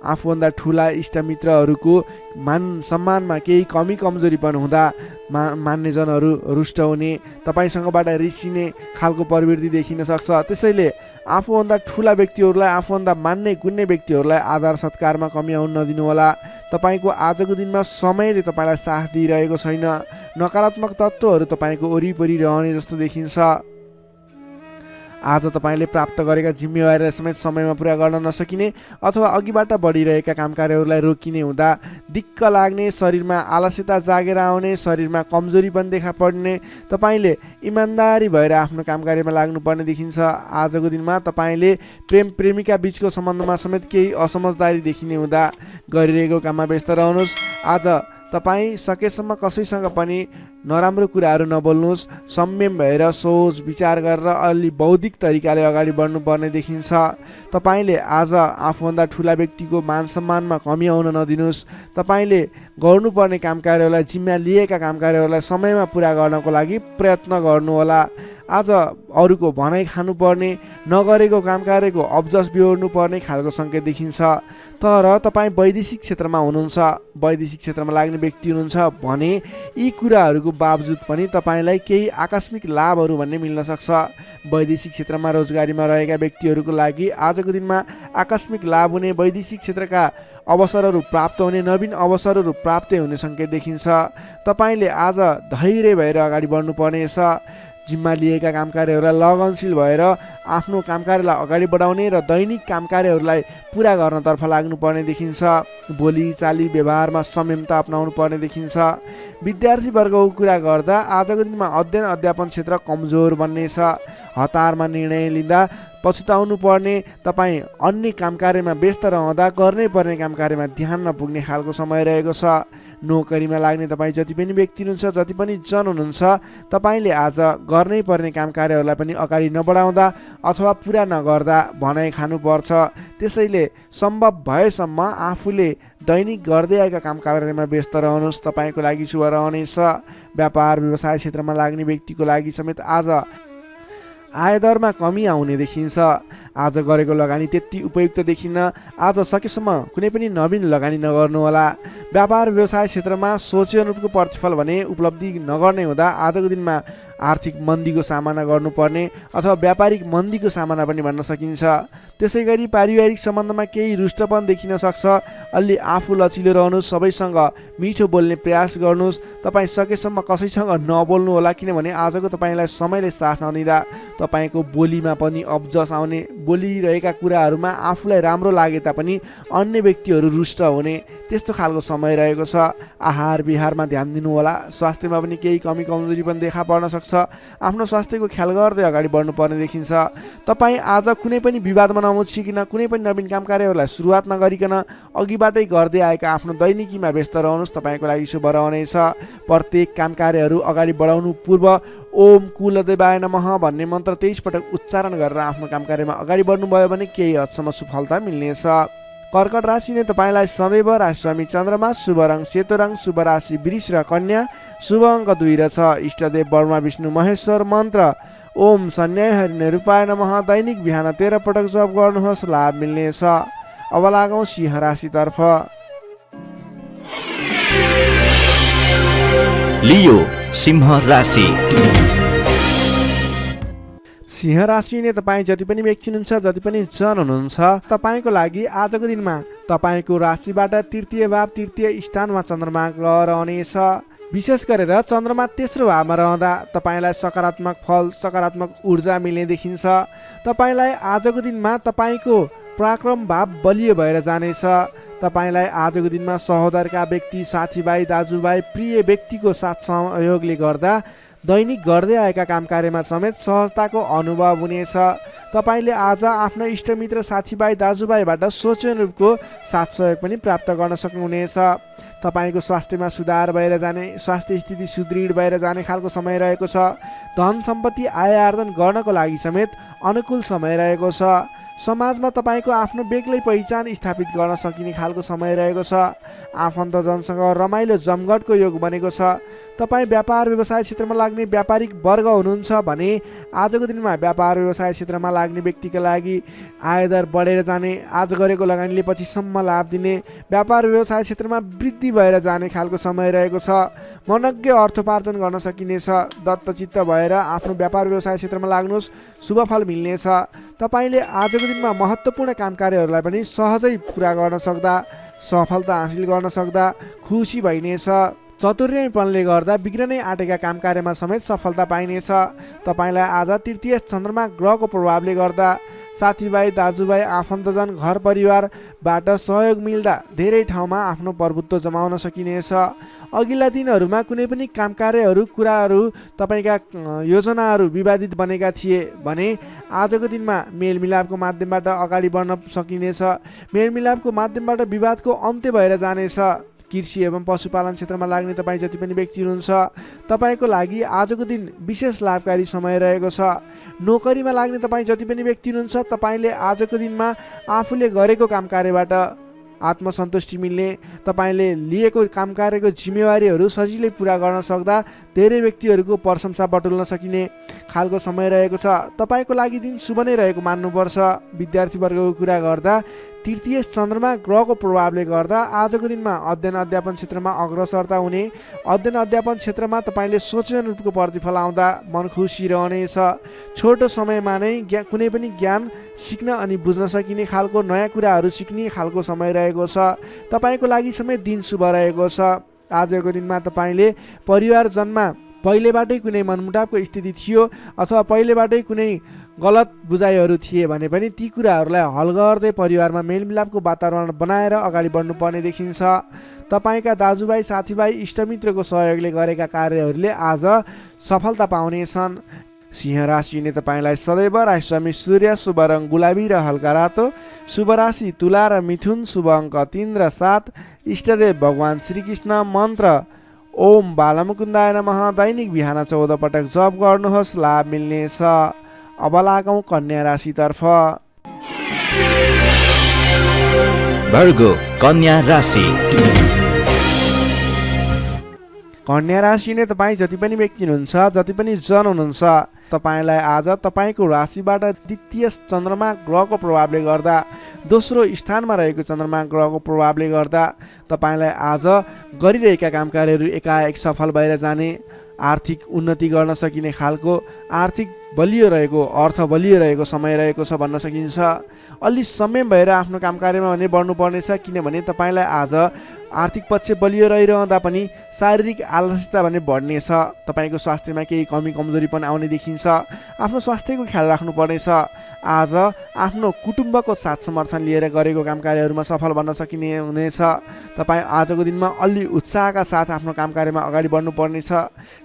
आफूभन्दा ठुला इष्टमित्रहरूको मान सम्मानमा केही कमी कमजोरी पनि हुँदा मान्यजनहरू रुष्ट हुने, तपाईँसँगबाट रिसिने खालको प्रवृत्ति देखिन सक्छ। त्यसैले आफूभन्दा ठुला व्यक्तिहरूलाई, आफूभन्दा मान्ने गुन्ने व्यक्तिहरूलाई आदर सत्कारमा कमी आउन नदिनुहोला। तपाईँको आजको दिनमा समयले तपाईँलाई साथ दिइरहेको छैन। नकारात्मक तत्त्वहरू तपाईँको वरिपरि रहने जस्तो देखिन्छ। आज तपाईँले प्राप्त गरेका जिम्मेवारीलाई समेत समयमा पुरा गर्न नसकिने अथवा अघिबाट बढिरहेका कामकार्यहरूलाई रोकिने हुँदा दिक्क लाग्ने, शरीरमा आलस्यता जागेर आउने, शरीरमा कमजोरी पनि देखा पर्ने, तपाईँले इमान्दारी भएर आफ्नो कामकार्यमा लाग्नुपर्ने देखिन्छ। आजको दिनमा तपाईँले प्रेम प्रेमिका बीचको सम्बन्धमा समेत केही असमझदारी देखिने हुँदा गरिरहेको काममा व्यस्त रहनुहोस्। आज तपाईँ सकेसम्म कसैसँग पनि नराम्रो कुराहरू नबोल्नुहोस्। संयम भएर सोच विचार गरेर अलि बौद्धिक तरिकाले अगाडि बढ्नुपर्ने देखिन्छ। तपाईँले आज आफूभन्दा ठुला व्यक्तिको मान सम्मानमा कमी आउन नदिनुहोस्। तपाईँले गर्नुपर्ने कामकार्यहरूलाई, जिम्मा लिएका कामकार्यहरूलाई समयमा पुरा गर्नको लागि प्रयत्न गर्नुहोला। आज अरूको भनाइ खानुपर्ने, नगरेको कामकार्यको अब्जस बिहोर्नु पर्ने खालको सङ्केत देखिन्छ। तर तपाईँ वैदेशिक क्षेत्रमा हुनुहुन्छ, वैदेशिक क्षेत्रमा लाग्ने व्यक्ति हुनुहुन्छ भने यी कुराहरूको बावजुद पनि तपाईँलाई केही आकस्मिक लाभहरू भन्ने मिल्न सक्छ। वैदेशिक क्षेत्रमा रोजगारीमा रहेका व्यक्तिहरूको लागि आजको दिनमा आकस्मिक लाभ हुने, वैदेशिक क्षेत्रका अवसरहरू प्राप्त हुने, नवीन अवसरहरू प्राप्त हुने सङ्केत देखिन्छ। तपाईँले आज धैर्य भएर अगाडि बढ्नुपर्नेछ। जिम्मा लिएका कामकार्यहरूलाई लगनशील भएर आफ्नो कामकार्यलाई अगाडि बढाउने र दैनिक कामकार्यहरूलाई पुरा गर्नतर्फ लाग्नुपर्ने देखिन्छ। बोली चाली व्यवहारमा संयमता अपनाउनु पर्ने देखिन्छ। विद्यार्थीवर्गको कुरा गर्दा आजको दिनमा अध्ययन अध्यापन क्षेत्र कमजोर बन्नेछ। हतारमा निर्णय लिँदा पछुताउनु पर्ने, तपाईँ अन्य कामकार्यमा व्यस्त रहँदा गर्नै पर्ने कामकार्यमा ध्यान नपुग्ने खालको समय रहेको छ। नोकरीमा लाग्ने तपाईँ जति पनि व्यक्ति हुनुहुन्छ, जति पनि जन हुनुहुन्छ, तपाईँले आज गर्नै पर्ने कामकार्यहरूलाई पनि अगाडि नबढाउँदा अथवा पुरा नगर्दा भनाइ खानुपर्छ। त्यसैले सम्भव भएसम्म आफूले दैनिक गर्दै आएका कामकार्यमा व्यस्त रहनुहोस्। तपाईँको लागि शुभ रहनेछ। व्यापार व्यवसाय क्षेत्रमा लाग्ने व्यक्तिको लागि समेत आज आयदरमा कमी आउने देखिन्छ। आज गरेको लगानी त्यति उपयुक्त देखिन्न। आज सकेसम्म कुनै पनि नवीन लगानी नगर्नुहोला। व्यापार व्यवसाय क्षेत्रमा सोचे अनुरूपको प्रतिफल भने उपलब्धि नगर्ने हुँदा आजको दिनमा आर्थिक मन्दीको सामना गर्नुपर्ने अथवा व्यापारिक मन्दीको सामना पनि भन्न सकिन्छ। त्यसै गरी पारिवारिक सम्बन्धमा केही रुष्टपन देखिन सक्छ। अलि आफू लचिलो रहनुहोस्, सबैसँग मिठो बोल्ने प्रयास गर्नुहोस्। तपाईँ सकेसम्म कसैसँग नबोल्नु होला, किनभने आजको तपाईँलाई समयले साथ नदिँदा तपाईँको बोलीमा पनि अब्जस आउने, बोलिरहेका कुराहरूमा आफूलाई राम्रो लागे तापनि अन्य व्यक्तिहरू रुष्ट हुने त्यस्तो खालको समय रहेको छ। आहार विहारमा ध्यान दिनु होला। स्वास्थ्यमा पनि केही कमी कमजोरी पनि देखा पर्न सक्छ। आफ्नो स्वास्थ्यको ख्याल गर्दै अगाडि बढ्नुपर्ने देखिन्छ। तपाईँ आज कुनै पनि विवादमा नमुछिकन, कुनै पनि नवीन काम कार्यहरूलाई सुरुवात नगरिकन अघिबाटै गर्दै आएका आफ्नो दैनिकीमा व्यस्त रहनुहोस्। तपाईँको लागि शुभ रहनेछ। प्रत्येक काम कार्यहरू अगाडि बढाउनु पूर्व ओम कुलदेवाय नमः भन्ने मन्त्र 23 पटक उच्चारण गरेर आफ्नो काम कार्यमा अगाडि बढ्नुभयो भने केही हदसम्म सफलता मिल्नेछ। कर्कट राशि नै तपाईँलाई सदैव राशिस्वामी चन्द्रमा, शुभ रङ सेतो रङ, शुभ राशि वृष र कन्या, शुभ अङ्क 2 र 6। इष्टदेव ब्रह्मा विष्णु महेश्वर। मन्त्र ओम सन्याय हरिणे रूपाय नमः। दैनिक बिहान 13 पटक जप गर्नुहोस्, लाभ मिल्नेछ। अब लागौँ सिंह राशितर्फ। लियो सिंह राशि। सिंह राशि नै तपाईँ जति पनि व्यक्ति हुनुहुन्छ, जति पनि जन हुनुहुन्छ, तपाईँको लागि आजको दिनमा तपाईँको राशिबाट तृतीय भाव तृतीय स्थानमा चन्द्रमा ग्रह रहनेछ। विशेष गरेर चन्द्रमा तेस्रो भावमा रहँदा तपाईँलाई सकारात्मक फल सकारात्मक ऊर्जा मिल्ने देखिन्छ। तपाईँलाई आजको दिनमा तपाईँको पराक्रम भाव बलियो भएर जानेछ। तपाईँलाई आजको दिनमा सहोदरका व्यक्ति साथीभाइ दाजुभाइ प्रिय व्यक्तिको साथ सहयोगले गर्दा दैनिक गर्दै आएका काम कार्यमा समेत सहजताको अनुभव हुनेछ। तपाईँले आज आफ्ना इष्टमित्र साथीभाइ दाजुभाइबाट सोचेअनुरूपको साथ सहयोग पनि प्राप्त गर्न सक्नुहुनेछ। तपाईँको स्वास्थ्यमा सुधार भएर जाने, स्वास्थ्य स्थिति सुदृढ भएर जाने खालको समय रहेको छ। धन सम्पत्ति आय आर्जन गर्नको लागि समेत अनुकूल समय रहेको छ। समाजमा तपाईँको आफ्नो बेग्लै पहिचान स्थापित गर्न सकिने खालको समय रहेको छ। आफन्तजनसँग रमाइलो जमघटको योग बनेको छ। तपाईँ व्यापार व्यवसाय क्षेत्रमा लाग्ने व्यापारिक वर्ग हुनुहुन्छ भने आजको दिनमा व्यापार व्यवसाय क्षेत्रमा लाग्ने व्यक्तिका लागि आयदर बढेर जाने, आज गरेको लगानीले पछिसम्म लाभ दिने, व्यापार व्यवसाय क्षेत्रमा वृद्धि भएर जाने खालको समय रहेको छ। मनज्ञ अर्थोपार्जन गर्न सकिनेछ। दत्तचित्त भएर आफ्नो व्यापार व्यवसाय क्षेत्रमा लाग्नुहोस्, शुभफल मिल्नेछ। तपाईँले आजको दिनमा महत्त्वपूर्ण काम कार्यहरूलाई पनि सहजै पुरा गर्न सक्दा, सफलता हासिल गर्न सक्दा खुसी भइनेछ। चतुर्यपनले गर्दा बिग्रनै आँटेका काम कार्यमा समेत सफलता पाइनेछ। तपाईँलाई आज तृतीय चन्द्रमा ग्रहको प्रभावले गर्दा साथीभाइ दाजुभाइ आफन्तजन घर परिवारबाट सहयोग मिल्दा धेरै ठाउँमा आफ्नो प्रभुत्व जमाउन सकिनेछ। अघिल्ला दिनहरूमा कुनै पनि काम कार्यहरू कुराहरू तपाईँका योजनाहरू विवादित बनेका थिए भने आजको दिनमा मेलमिलापको माध्यमबाट अगाडि बढ्न सकिनेछ। मेलमिलापको माध्यमबाट विवादको अन्त्य भएर जानेछ। कृषि एवं पशुपालन क्षेत्रमा लाग्ने तपाईँ जति पनि व्यक्ति हुनुहुन्छ तपाईँको लागि आजको दिन विशेष लाभकारी समय रहेको छ। नोकरीमा लाग्ने तपाईँ जति पनि व्यक्ति हुनुहुन्छ तपाईँले आजको दिनमा आफूले गरेको काम कार्यबाट आत्मसन्तुष्टि मिल्ने, तपाईँले लिएको काम कार्यको जिम्मेवारीहरू सजिलै पुरा गर्न सक्दा धेरै व्यक्तिहरूको प्रशंसा बटुल्न सकिने खालको समय रहेको छ। तपाईँको लागि दिन शुभ नै रहेको मान्नुपर्छ। विद्यार्थी वर्गको कुरा गर्दा तृतीय चन्द्रमा ग्रहको प्रभावले गर्दा आजको दिनमा अध्ययन अध्यापन क्षेत्रमा अग्रसरता हुने, अध्ययन अध्यापन क्षेत्रमा तपाईँले सोचेअनुरूपको प्रतिफल आउँदा मन खुसी रहनेछ। छोटो समयमा नै कुनै पनि ज्ञान सिक्न अनि बुझ्न सकिने खालको नयाँ कुराहरू सिक्ने खालको समय रहेको छ। तपाईँको लागि समेत दिन शुभ रहेको छ। आजको दिनमा तपाईँले परिवारजनमा पहिलेबाटै कुनै मनमुटावको स्थिति थियो अथवा पहिलेबाटै कुनै गलत बुझाइहरू थिए भने पनि ती कुराहरूलाई हल गर्दै परिवारमा मेलमिलापको वातावरण बनाएर अगाडि बढ्नुपर्ने देखिन्छ। तपाईँका दाजुभाइ साथीभाइ इष्टमित्रको सहयोगले गरेका कार्यहरूले आज सफलता पाउनेछन्। सिंह राशिले तपाईँलाई सदैव राशिस्वामी सूर्य, शुभ रङ गुलाबी र हल्का रातो, शुभ राशि तुला र मिथुन, शुभ अङ्क 3 र 7, इष्टदेव भगवान् श्रीकृष्ण, मन्त्र ओम बालमुकुन्दाय नमः। दैनिक बिहान 14 पटक जप गर्नुहोस्, लाभ मिल्नेछ। अब लागौँ कन्या राशितर्फ। भर्गो कन्या राशि। कन्या राशि नै तपाईँ जति पनि व्यक्ति हुनुहुन्छ, जति पनि जन हुनुहुन्छ तपाईँलाई आज तपाईँको राशिबाट द्वितीय चन्द्रमा ग्रहको प्रभावले गर्दा, दोस्रो स्थानमा रहेको चन्द्रमा ग्रहको प्रभावले गर्दा तपाईँलाई आज गरिरहेका काम कार्यहरू एकाएक सफल भएर जाने, आर्थिक उन्नति गर्न सकिने खालको आर्थिक बलियो रहेको, अर्थ बलियो रहेको समय रहेको छ भन्न सकिन्छ। अलि संयम भएर आफ्नो काम कार्यमा भने बढ्नुपर्नेछ, किनभने तपाईँलाई आज आर्थिक पक्ष बलियो रहिरहँदा पनि शारीरिक आलस्यता भने बढ्नेछ। तपाईँको स्वास्थ्यमा केही कमी कमजोरी पनि आउने देखिन्छ। आफ्नो स्वास्थ्यको ख्याल राख्नुपर्नेछ। आज आफ्नो कुटुम्बको साथ समर्थन लिएर गरेको काम कार्यहरूमा सफल बन्न सकिने हुनेछ। तपाईँ आजको दिनमा अलि उत्साहका साथ आफ्नो काम कार्यमा अगाडि बढ्नुपर्नेछ।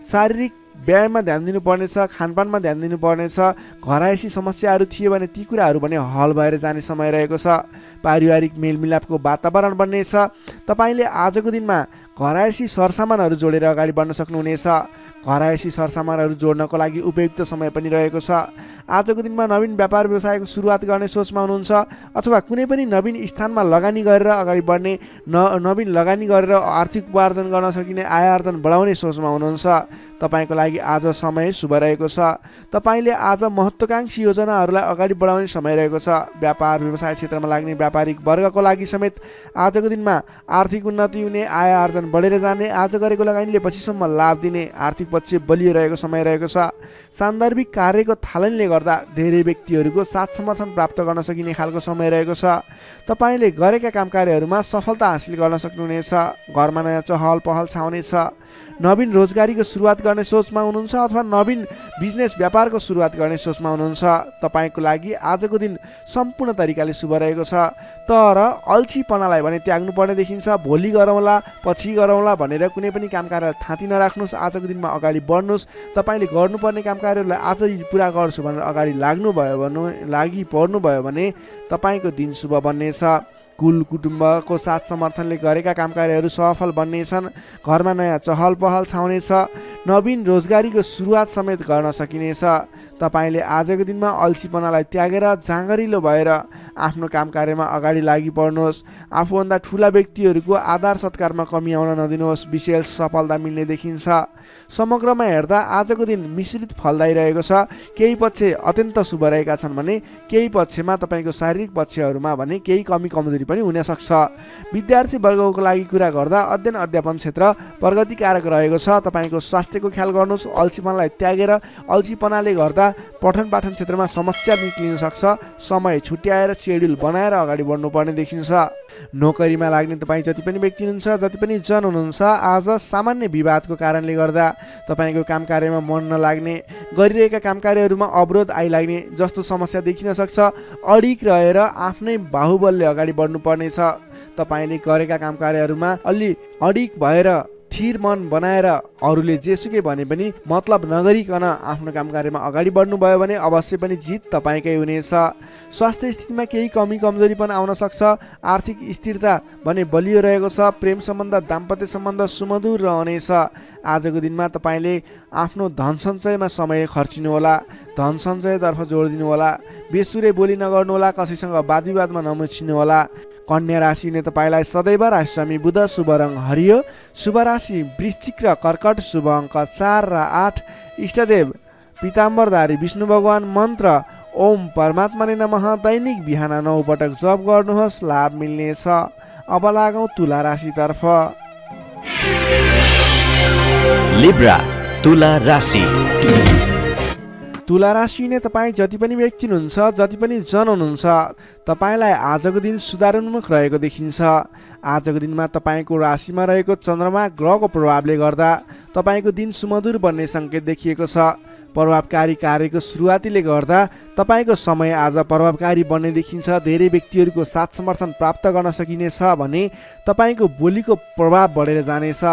शारीरिक व्यायाममा ध्यान दिनुपर्नेछ, खानपानमा ध्यान दिनुपर्नेछ। घरायसी समस्याहरू थिए भने ती कुराहरू पनि हल भएर जाने समय रहेको छ। पारिवारिक मेलमिलापको वातावरण बन्नेछ। तपाईँले आजको दिनमा घरायसी सरसामानहरू जोडेर अगाडि बढ्न सक्नुहुनेछ। घरायसी सरसामानहरू जोड्नको लागि उपयुक्त समय पनि रहेको छ। आजको दिनमा नवीन व्यापार व्यवसायको सुरुवात गर्ने सोचमा हुनुहुन्छ अथवा कुनै पनि नवीन स्थानमा लगानी गरेर अगाडि बढ्ने नवीन लगानी गरेर आर्थिक उपार्जन गर्न सकिने आय आर्जन बढाउने सोचमा हुनुहुन्छ। तपाईँको लागि आज समय शुभ रहेको छ। तपाईँले आज महत्त्वाकांक्षी योजनाहरूलाई अगाडि बढाउने समय रहेको छ। व्यापार व्यवसाय क्षेत्रमा लाग्ने व्यापारिक वर्गको लागि समेत आजको दिनमा आर्थिक उन्नति हुने, आय आर्जन बढेर जाने, आज गरेको लगानीले पछिसम्म लाभ दिने, आर्थिक पक्ष बलियो रहेको समय रहेको छ। सान्दर्भिक कार्यको थालनीले गर्दा धेरै व्यक्तिहरूको साथ समर्थन प्राप्त गर्न सकिने खालको समय रहेको छ। तपाईँले गरेका काम कार्यहरूमा सफलता हासिल गर्न सक्नुहुनेछ। घरमा नयाँ चहल पहल छाउनेछ। नवीन रोजगारीको सुरुवात गर्ने सोचमा हुनुहुन्छ अथवा नवीन बिजनेस व्यापारको सुरुवात गर्ने सोचमा हुनुहुन्छ। तपाईँको लागि आजको दिन सम्पूर्ण तरिकाले शुभ रहेको छ। तर अल्छीपनालाई भने त्याग्नु पर्ने देखिन्छ। भोलि गरौँला, पछि गरौँला भनेर कुनै पनि काम कार्य थाँती नराख्नुहोस्। आजको दिनमा अगाडि बढ्नुहोस्। तपाईँले गर्नुपर्ने काम कार्यहरूलाई आजै पुरा गर्छु भनेर अगाडि लागि पर्नुभयो भने तपाईँको दिन शुभ बन्नेछ। कुल कुटुम्बको साथ समर्थनले गरेका काम कार्यहरू सफल बन्नेछन्। घरमा नयाँ चहल पहल छाउनेछ। नवीन रोजगारीको सुरुवात समेत गर्न सकिनेछ। तपाईँले आजको दिनमा अल्छीपनालाई त्यागेर जाँगरिलो भएर आफ्नो काम कार्यमा अगाडि लागि पर्नुहोस्। आफूभन्दा ठुला व्यक्तिहरूको आदर सत्कारमा कमी आउन नदिनुहोस्। विशेष सफलता मिल्ने देखिन्छ। समग्रमा हेर्दा आजको दिन मिश्रित फलदायी छ। केही पक्ष अत्यन्त शुभ रहेका छन् भने केही पक्षमा तपाईँको शारीरिक पक्षहरूमा भने केही कमी कमजोरी पनि हुन सक्छ। विद्यार्थी वर्गको लागि कुरा गर्दा अध्ययन अध्यापन क्षेत्र प्रगतिकारक रहेको छ। तपाईँको स्वास्थ्यको ख्याल गर्नुहोस्। अल्छीपनालाई त्यागेर अल्छीपनाले गर्दा पठन पाठन क्षेत्रमा समस्या निक्लिन सक्छ। समय छुट्याएर सेड्युल बनाएर अगाडि बढ्नुपर्ने देखिन्छ। नोकरीमा लाग्ने तपाईँ जति पनि व्यक्ति हुनुहुन्छ, जति पनि जन हुनुहुन्छ, आज सामान्य विवादको कारणले गर्दा तपाईँको काम कार्यमा मन नलाग्ने, गरिरहेका काम कार्यहरूमा अवरोध आइलाग्ने जस्तो समस्या देखिन सक्छ। अडिक रहेर आफ्नै बाहुबलले अगाडि बढ्नुपर्नेछ। तपाईँले गरेका काम कार्यहरूमा अलि अडिक भएर थिर मन बनाएर अरूले जेसुकै भने पनि मतलब नगरिकन आफ्नो काम कार्यमा अगाडि बढ्नुभयो भने अवश्य पनि जित तपाईँकै हुनेछ। स्वास्थ्य स्थितिमा केही कमी कमजोरी पनि आउन सक्छ। आर्थिक स्थिरता भने बलियो रहेको छ। प्रेम सम्बन्ध, दाम्पत्य सम्बन्ध सुमधुर रहनेछ। आजको दिनमा तपाईँले आफ्नो धन सञ्चयमा समय खर्चिनुहोला। धन सञ्चयतर्फ जोड दिनुहोला। बेसुरे बोली नगर्नुहोला। कसैसँग वादविवादमा नमुछिनुहोला। कन्या राशि ने तपाईँलाई सदैव राशिस्वामी बुध, शुभ रङ हरियो, शुभ राशि वृश्चिक र कर्कट, शुभ अङ्क 4 र 8, इष्टदेव पीताम्बरधारी विष्णु भगवान, मन्त्र ओम परमात्माले नमः। दैनिक बिहान 9 पटक जप गर्नुहोस्, लाभ मिल्नेछ। अब लागौँ तुला राशितर्फ। लिब्रा तुला राशि। तुला राशि ने तपाईँ जति पनि व्यक्ति हुनुहुन्छ, जति पनि जन हुनुहुन्छ, तपाईँलाई आजको दिन सुधारोन्मुख रहेको देखिन्छ। आजको दिनमा तपाईँको राशिमा रहेको चन्द्रमा ग्रहको प्रभावले गर्दा तपाईँको दिन सुमधुर बन्ने सङ्केत देखिएको छ। प्रभावकारी कार्यको सुरुवातीले गर्दा तपाईँको समय आज प्रभावकारी बन्ने देखिन्छ। धेरै व्यक्तिहरूको साथ समर्थन प्राप्त गर्न सकिनेछ भने तपाईँको बोलीको प्रभाव बढेर जानेछ।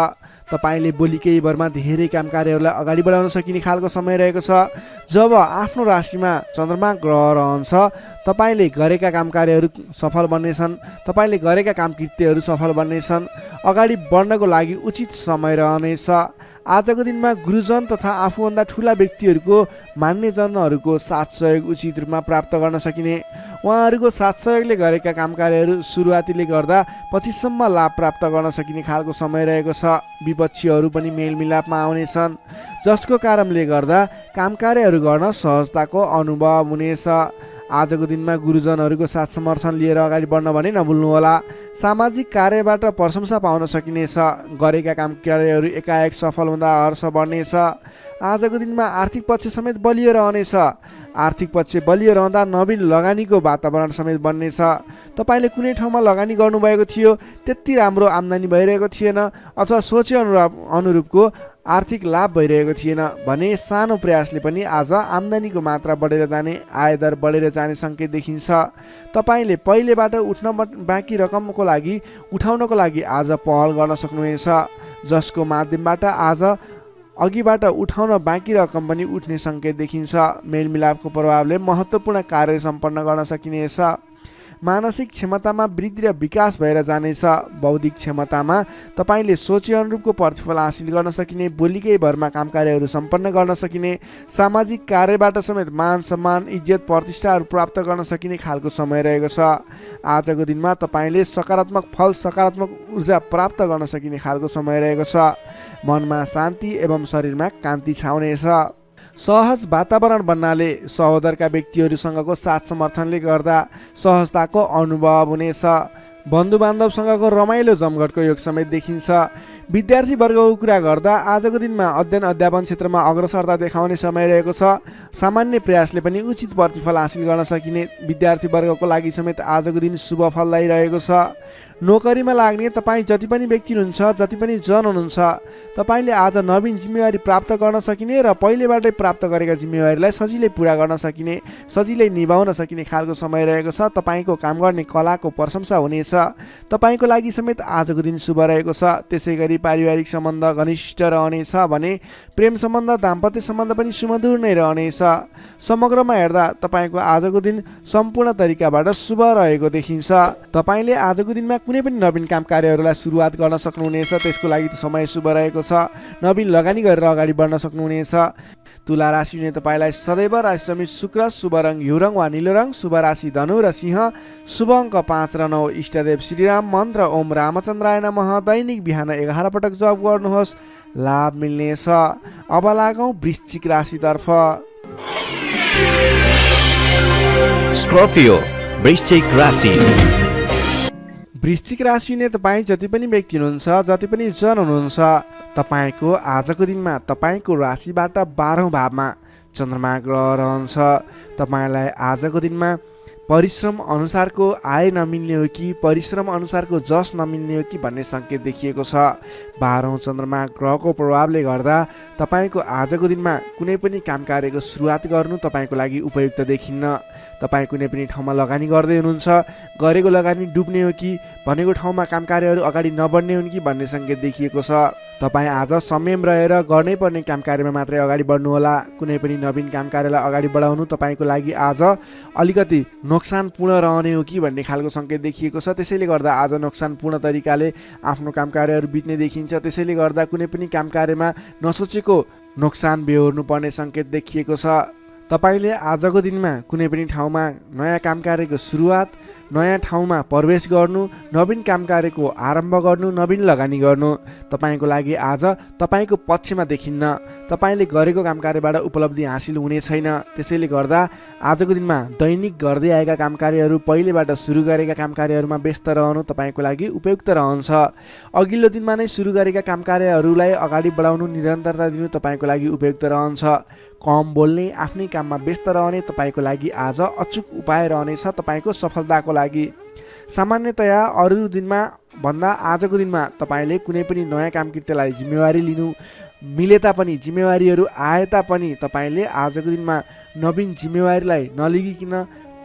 तपाईँले बोली केही भरमा धेरै काम कार्यहरूलाई अगाडि बढाउन सकिने खालको समय रहेको छ। जब आफ्नो राशिमा चन्द्रमा ग्रह रहन्छ, तपाईँले गरेका काम कार्यहरू सफल बन्नेछन्। तपाईँले गरेका काम कृत्यहरू सफल बन्नेछन्। अगाडि बढ्नको लागि उचित समय रहनेछ। आजको दिनमा गुरुजन तथा आफूभन्दा ठुला व्यक्तिहरूको मान्यजनहरूको साथ सहयोग उचित रूपमा प्राप्त गर्न सकिने, उहाँहरूको साथ सहयोगले गरेका काम कार्यहरू सुरुवातीले गर्दा पछिसम्म लाभ प्राप्त गर्न सकिने खालको समय रहेको छ। विपक्षीहरू पनि मेलमिलापमा आउनेछन्, जसको कारणले गर्दा काम कार्यहरू गर्न सहजताको अनुभव हुनेछ। आजको दिनमा गुरुजनहरूको साथ समर्थन लिएर अगाडि बढ्न भने नभुल्नुहोला। सामाजिक कार्यबाट प्रशंसा पाउन सकिनेछ। गरेका काम कार्यहरू एकाएक सफल हुँदा हर्ष बढ्नेछ। आजको दिनमा आर्थिक पक्ष समेत बलियो रहनेछ। आर्थिक पक्ष बलियो रहँदा नवीन लगानीको वातावरण समेत बन्नेछ। तपाईँले कुनै ठाउँमा लगानी गर्नुभएको थियो, त्यति राम्रो आम्दानी भइरहेको थिएन अथवा सोचे अनुरूपको आर्थिक लाभ भइरहेको थिएन भने सानो प्रयासले पनि आज आम्दानीको मात्रा बढेर जाने, आयदर बढेर जाने सङ्केत देखिन्छ। तपाईँले पहिलेबाट बाँकी रकमको लागि उठाउनको लागि आज पहल गर्न सक्नुहुनेछ, जसको माध्यमबाट आज अघिबाट उठाउन बाँकी रकम पनि उठ्ने सङ्केत देखिन्छ। मेलमिलापको प्रभावले महत्त्वपूर्ण कार्य सम्पन्न गर्न सकिनेछ। मानसिक क्षमतामा वृद्धि र विकास भएर जानेछ। बौद्धिक क्षमतामा तपाईँले सोचे अनुरूपको प्रतिफल हासिल गर्न सकिने, बोलीकै भरमा काम कार्यहरू सम्पन्न गर्न सकिने, सामाजिक कार्यबाट समेत मान सम्मान इज्जत प्रतिष्ठाहरू प्राप्त गर्न सकिने खालको समय रहेको छ। आजको दिनमा तपाईँले सकारात्मक फल सकारात्मक ऊर्जा प्राप्त गर्न सकिने खालको समय रहेको छ। मनमा शान्ति एवं शरीरमा कान्ति छाउनेछ। सहज वातावरण बन्नाले सहोदरका व्यक्तिहरूसँगको साथ समर्थनले गर्दा सहजताको अनुभव हुनेछ। बन्धुबान्धवसँगको रमाइलो जमघटको योग समेत देखिन्छ। विद्यार्थी वर्गको कुरा गर्दा आजको दिनमा अध्ययन अध्यापन क्षेत्रमा अग्रसरता देखाउने समय रहेको छ। सामान्य प्रयासले पनि उचित प्रतिफल हासिल गर्न सकिने विद्यार्थी वर्गको लागि समेत आजको दिन शुभ फलदायी रहेको छ। नोकरीमा लाग्ने तपाईँ जति पनि व्यक्ति हुनुहुन्छ, जति पनि जन हुनुहुन्छ, तपाईँले आज नवीन जिम्मेवारी प्राप्त गर्न सकिने र पहिलेबाटै प्राप्त गरेका जिम्मेवारीलाई सजिलै पुरा गर्न सकिने, सजिलै निभाउन सकिने खालको समय रहेको छ। तपाईँको काम गर्ने कलाको प्रशंसा हुनेछ। तपाईँको लागि समेत आजको दिन शुभ रहेको छ। त्यसै गरी पारिवारिक सम्बन्ध घनिष्ठ रहनेछ भने प्रेम सम्बन्ध दाम्पत्य सम्बन्ध पनि सुमधुर नै रहनेछ। समग्रमा हेर्दा तपाईँको आजको दिन सम्पूर्ण तरिकाबाट शुभ रहेको देखिन्छ। तपाईँले आजको दिनमा कुनै पनि नवीन काम कार्यहरूलाई सुरुवात गर्न सक्नुहुनेछ। त्यसको लागि समय शुभ रहेको छ। नवीन लगानी गरेर अगाडि बढ्न सक्नुहुनेछ। तुला राशिले तपाईँलाई सदैव राशि समित शुक्र, शुभ रङ हिउँ रङ वा निलो रङ, शुभ राशि धनु र सिंह, शुभ अङ्क 5 र 9, इष्टदेव श्रीराम, मन्त्र ओम रामचन्द्राय नमः। दैनिक बिहान 11 पटक जप गर्नुहोस्, लाभ मिल्नेछ। अब लागौँ वृश्चिक राशितर्फ। स्कर्पियो वृश्चिक राशि। वृश्चिक राशिले तपाईँ जति पनि व्यक्ति हुनुहुन्छ, जति पनि जन हुनुहुन्छ, तपाईँको आजको दिनमा तपाईँको राशिबाट 12औं भावमा चन्द्रमा ग्रह रहन्छ। तपाईँलाई आजको दिनमा परिश्रम अनुसारको आय नमिल्ने हो कि परिश्रम अनुसारको जस नमिल्ने हो कि भन्ने सङ्केत देखिएको छ। 12औं चन्द्रमा ग्रहको प्रभावले गर्दा तपाईँको आजको दिनमा कुनै पनि काम कार्यको सुरुवात गर्नु तपाईँको लागि उपयुक्त देखिन्न। तपाईँ कुनै पनि ठाउँमा लगानी गर्दै हुनुहुन्छ, गरेको लगानी डुब्ने हो कि भनेको ठाउँमा काम कार्यहरू अगाडि नबढ्ने हुन् कि भन्ने सङ्केत देखिएको छ। तपाईँ आज संयम रहेर गर्नै पर्ने काम कार्यमा मात्रै अगाडि बढ्नुहोला। कुनै पनि नवीन काम कार्यलाई अगाडि बढाउनु तपाईँको लागि आज अलिकति नोक्सानपूर्ण रहने हो कि भन्ने खालको सङ्केत देखिएको छ। त्यसैले गर्दा आज नोक्सानपूर्ण तरिकाले आफ्नो काम कार्यहरू बित्ने देखिन्छ। त्यसैले गर्दा कुनै पनि काम कार्यमा नसोचेको नोक्सान बेहोर्नु पर्ने सङ्केत देखिएको छ। तपाईँले आजको दिनमा कुनै पनि ठाउँमा नयाँ काम कार्यको सुरुवात, नयाँ ठाउँमा प्रवेश गर्नु, नवीन काम कार्यको आरम्भ गर्नु, नवीन लगानी गर्नु तपाईँको लागि आज तपाईँको पक्षमा देखिन्न। तपाईँले गरेको काम कार्यबाट उपलब्धि हासिल हुने छैन। त्यसैले गर्दा आजको दिनमा दैनिक गर्दै आएका काम कार्यहरू, पहिलेबाट सुरु गरेका काम कार्यहरूमा व्यस्त रहनु तपाईँको लागि उपयुक्त रहन्छ। अघिल्लो दिनमा नै सुरु गरेका काम कार्यहरूलाई अगाडि बढाउनु, निरन्तरता दिनु तपाईँको लागि उपयुक्त रहन्छ। कम बोल्ने, आफ्नै काममा व्यस्त रहने तपाईँको लागि आज अचुक उपाय रहनेछ तपाईँको सफलताको लागि। सामान्यतया अरू दिनमा भन्दा आजको दिनमा तपाईँले कुनै पनि नयाँ काम कृत्यलाई जिम्मेवारी लिनु मिले तापनि, जिम्मेवारीहरू आए तापनि तपाईँले आजको दिनमा नवीन जिम्मेवारीलाई नलिगिकन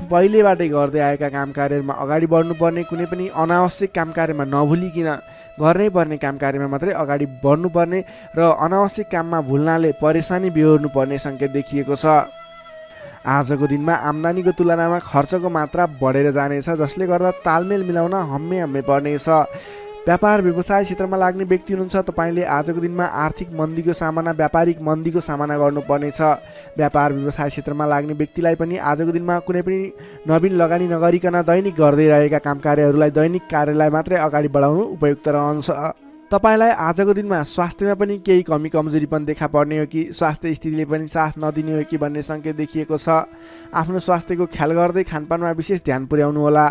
पहिलेबाटै गर्दै आएका काम कार्यहरूमा अगाडि बढ्नुपर्ने, कुनै पनि अनावश्यक काम कार्यमा नभुलिकन गर्नै पर्ने काम कार्यमा मात्रै अगाडि बढ्नुपर्ने र अनावश्यक काममा भुल्नाले परेशानी बेहोर्नु पर्ने सङ्केत देखिएको छ। आजको दिनमा आम्दानीको तुलनामा खर्चको मात्रा बढेर जानेछ, जसले गर्दा तालमेल मिलाउन हम्मे पर्नेछ। व्यापार व्यवसाय क्षेत्रमा लाग्ने व्यक्ति हुनुहुन्छ, तपाईँले आजको दिनमा आर्थिक मन्दीको सामना, व्यापारिक मन्दीको सामना गर्नुपर्नेछ। व्यापार व्यवसाय क्षेत्रमा लाग्ने व्यक्तिलाई पनि आजको दिनमा कुनै पनि नवीन लगानी नगरिकन दैनिक गर्दै रहेका काम कार्यहरूलाई, दैनिक कार्यलाई मात्रै अगाडि बढाउनु उपयुक्त रहन्छ। तपाईँलाई आजको दिनमा स्वास्थ्यमा पनि केही कमी कमजोरी पनि देखा पर्ने हो कि स्वास्थ्य स्थितिले पनि साथ नदिने हो कि भन्ने सङ्केत देखिएको छ। आफ्नो स्वास्थ्यको ख्याल गर्दै खानपानमा विशेष ध्यान पुर्याउनु होला।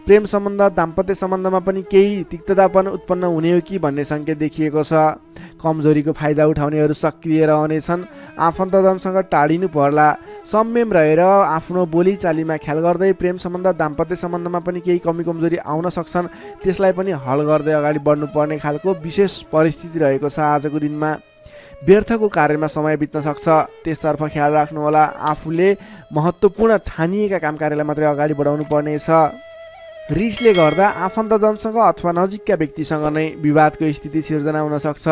प्रेम सम्बन्ध, दाम्पत्य सम्बन्धमा पनि केही तिक्ततापन उत्पन्न हुने हो कि भन्ने सङ्केत देखिएको छ। कमजोरीको फाइदा उठाउनेहरू सक्रिय रहनेछन्। आफन्तजनसँग टाढिनु पर्ला। संयम रहेर आफ्नो बोलीचालीमा ख्याल गर्दै प्रेम सम्बन्ध, दाम्पत्य सम्बन्धमा पनि केही कमी कमजोरी आउन सक्छन्, त्यसलाई पनि हल गर्दै अगाडि बढ्नुपर्ने खालको विशेष परिस्थिति रहेको छ। आजको दिनमा व्यर्थको कार्यमा समय बित्न सक्छ, त्यसतर्फ ख्याल राख्नुहोला। आफूले महत्त्वपूर्ण ठानिएका काम कार्यलाई मात्रै अगाडि बढाउनु पर्नेछ। रिसले गर्दा आफन्तजनसँग अथवा नजिकका व्यक्तिसँग नै विवादको स्थिति सिर्जना हुन सक्छ।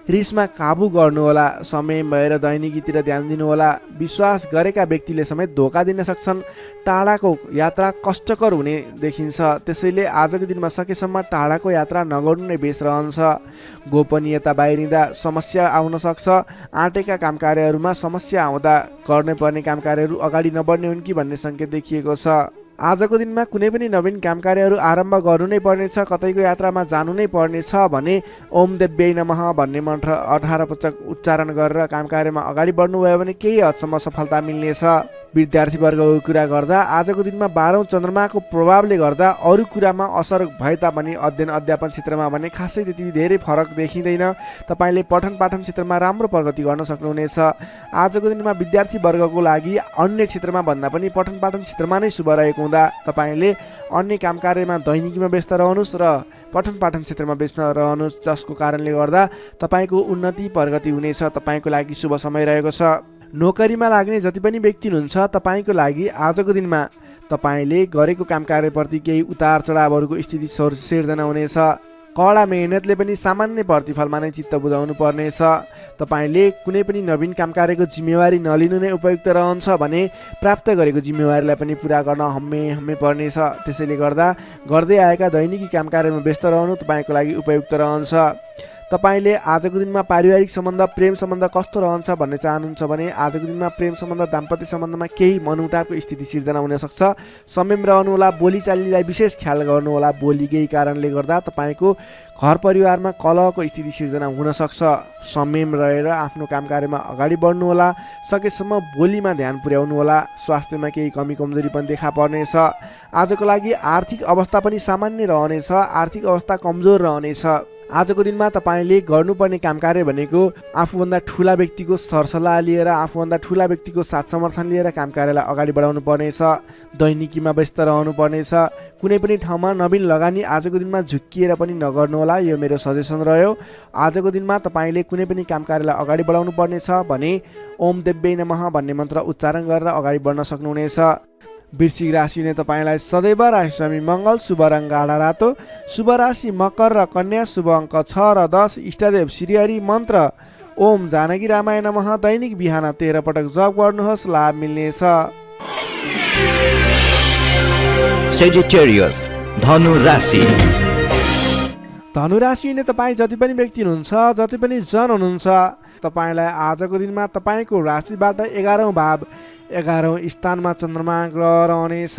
रिसमा काबु गर्नुहोला, संयम भएर दैनिकीतिर ध्यान दिनुहोला। विश्वास गरेका व्यक्तिले समेत धोका दिन सक्छन्। टाढाको यात्रा कष्टकर हुने देखिन्छ, त्यसैले आजको दिनमा सकेसम्म टाढाको यात्रा नगर्नु नै बेस रहन्छ। गोपनीयता बाहिरिँदा समस्या आउन सक्छ। आँटेका काम कार्यहरूमा समस्या आउँदा गर्नै पर्ने काम कार्यहरू अगाडि नबढ्ने हुन् कि भन्ने सङ्केत देखिएको छ। आजको दिनमा कुनै पनि नवीन काम कार्यहरू आरम्भ गर्नु नै पर्नेछ, कतैको यात्रामा जानु नै पर्नेछ भने ओम देव्यै नमः भन्ने मन्त्र 18 पटक उच्चारण गरेर काम कार्यमा अगाडि बढ्नुभयो भने केही हदसम्म सफलता मिल्नेछ। विद्यार्थीवर्गको कुरा गर्दा आजको दिनमा 12औं चन्द्रमाको प्रभावले गर्दा अरू कुरामा असर भए तापनि अध्ययन अध्यापन क्षेत्रमा भने खासै त्यति धेरै फरक देखिँदैन। तपाईँले पठन पाठन क्षेत्रमा राम्रो प्रगति गर्न सक्नुहुनेछ। आजको दिनमा विद्यार्थीवर्गको लागि अन्य क्षेत्रमा भन्दा पनि पठन पाठन क्षेत्रमा नै शुभ रहेको हुँदा तपाईँले अन्य काम कार्यमा दैनिकीमा व्यस्त रहनुहोस् र पठन पाठन क्षेत्रमा व्यस्त रहनुहोस्, जसको कारणले गर्दा तपाईँको उन्नति प्रगति हुनेछ। तपाईँको लागि शुभ समय रहेको छ। नोकरीमा लाग्ने जति पनि व्यक्ति हुनुहुन्छ तपाईँको लागि आजको दिनमा तपाईँले गरेको काम कार्यप्रति केही उतार चढावहरूको स्थिति सिर्जना हुनेछ। कडा मेहनतले पनि सामान्य प्रतिफलमा नै चित्त बुझाउनु पर्नेछ। तपाईँले कुनै पनि नवीन काम कार्यको जिम्मेवारी नलिनु नै उपयुक्त रहन्छ भने प्राप्त गरेको जिम्मेवारीलाई पनि पुरा गर्न हम्मे पर्नेछ। त्यसैले गर्दा गर्दै आएका दैनिकी काम कार्यमा व्यस्त रहनु तपाईँको लागि उपयुक्त रहन्छ। तपाईँले आजको दिनमा पारिवारिक सम्बन्ध प्रेम सम्बन्ध कस्तो रहन्छ भन्ने चाहनुहुन्छ भने आजको दिनमा प्रेम सम्बन्ध दाम्पत्य सम्बन्धमा केही मनमुटावको स्थिति सिर्जना हुन सक्छ। संयम रहनुहोला, बोलीचालीलाई विशेष ख्याल गर्नुहोला। बोलीकै कारणले गर्दा तपाईँको घर परिवारमा कलहको स्थिति सिर्जना हुन सक्छ। संयम रहेर आफ्नो काम कार्यमा अगाडि बढ्नुहोला। सकेसम्म बोलीमा ध्यान पुर्याउनुहोला। स्वास्थ्यमा केही कमी कमजोरी पनि देखा पर्नेछ। आजको लागि आर्थिक अवस्था पनि सामान्य रहनेछ। आर्थिक अवस्था कमजोर रहनेछ। आजको दिनमा तपाईँले गर्नुपर्ने काम कार्य भनेको आफूभन्दा ठुला व्यक्तिको सरसल्लाह लिएर, आफूभन्दा ठुला व्यक्तिको साथ समर्थन लिएर काम कार्यलाई अगाडि बढाउनु पर्नेछ। दैनिकीमा व्यस्त रहनु पर्नेछ। कुनै पनि ठाउँमा नवीन लगानी आजको दिनमा झुक्किएर पनि नगर्नुहोला, यो मेरो सजेसन रह्यो। आजको दिनमा तपाईँले कुनै पनि काम कार्यलाई अगाडि बढाउनु पर्नेछ भने ओम देव्यै नमः भन्ने मन्त्र उच्चारण गरेर अगाडि बढ्न सक्नुहुनेछ। वृश्चिक राशिले तपाईँलाई सदैव राशिस्वामी मङ्गल, शुभ रङ गाढा रातो, शुभ राशि मकर र कन्या, शुभ अङ्क 6 र 10, इष्टदेव श्रीहरि, मन्त्र ओम जानकी रामाय नमः। दैनिक बिहान 13 पटक जप गर्नुहोस्, लाभ मिल्नेछ। सेजिटेरियस धनु राशि। धनु राशिले तपाईँ जति पनि व्यक्ति हुनुहुन्छ, जति पनि जन हुनुहुन्छ, तपाईँलाई आजको दिनमा तपाईँको राशिबाट 11औं भाव 11औं स्थानमा चन्द्रमा ग्रह रहनेछ।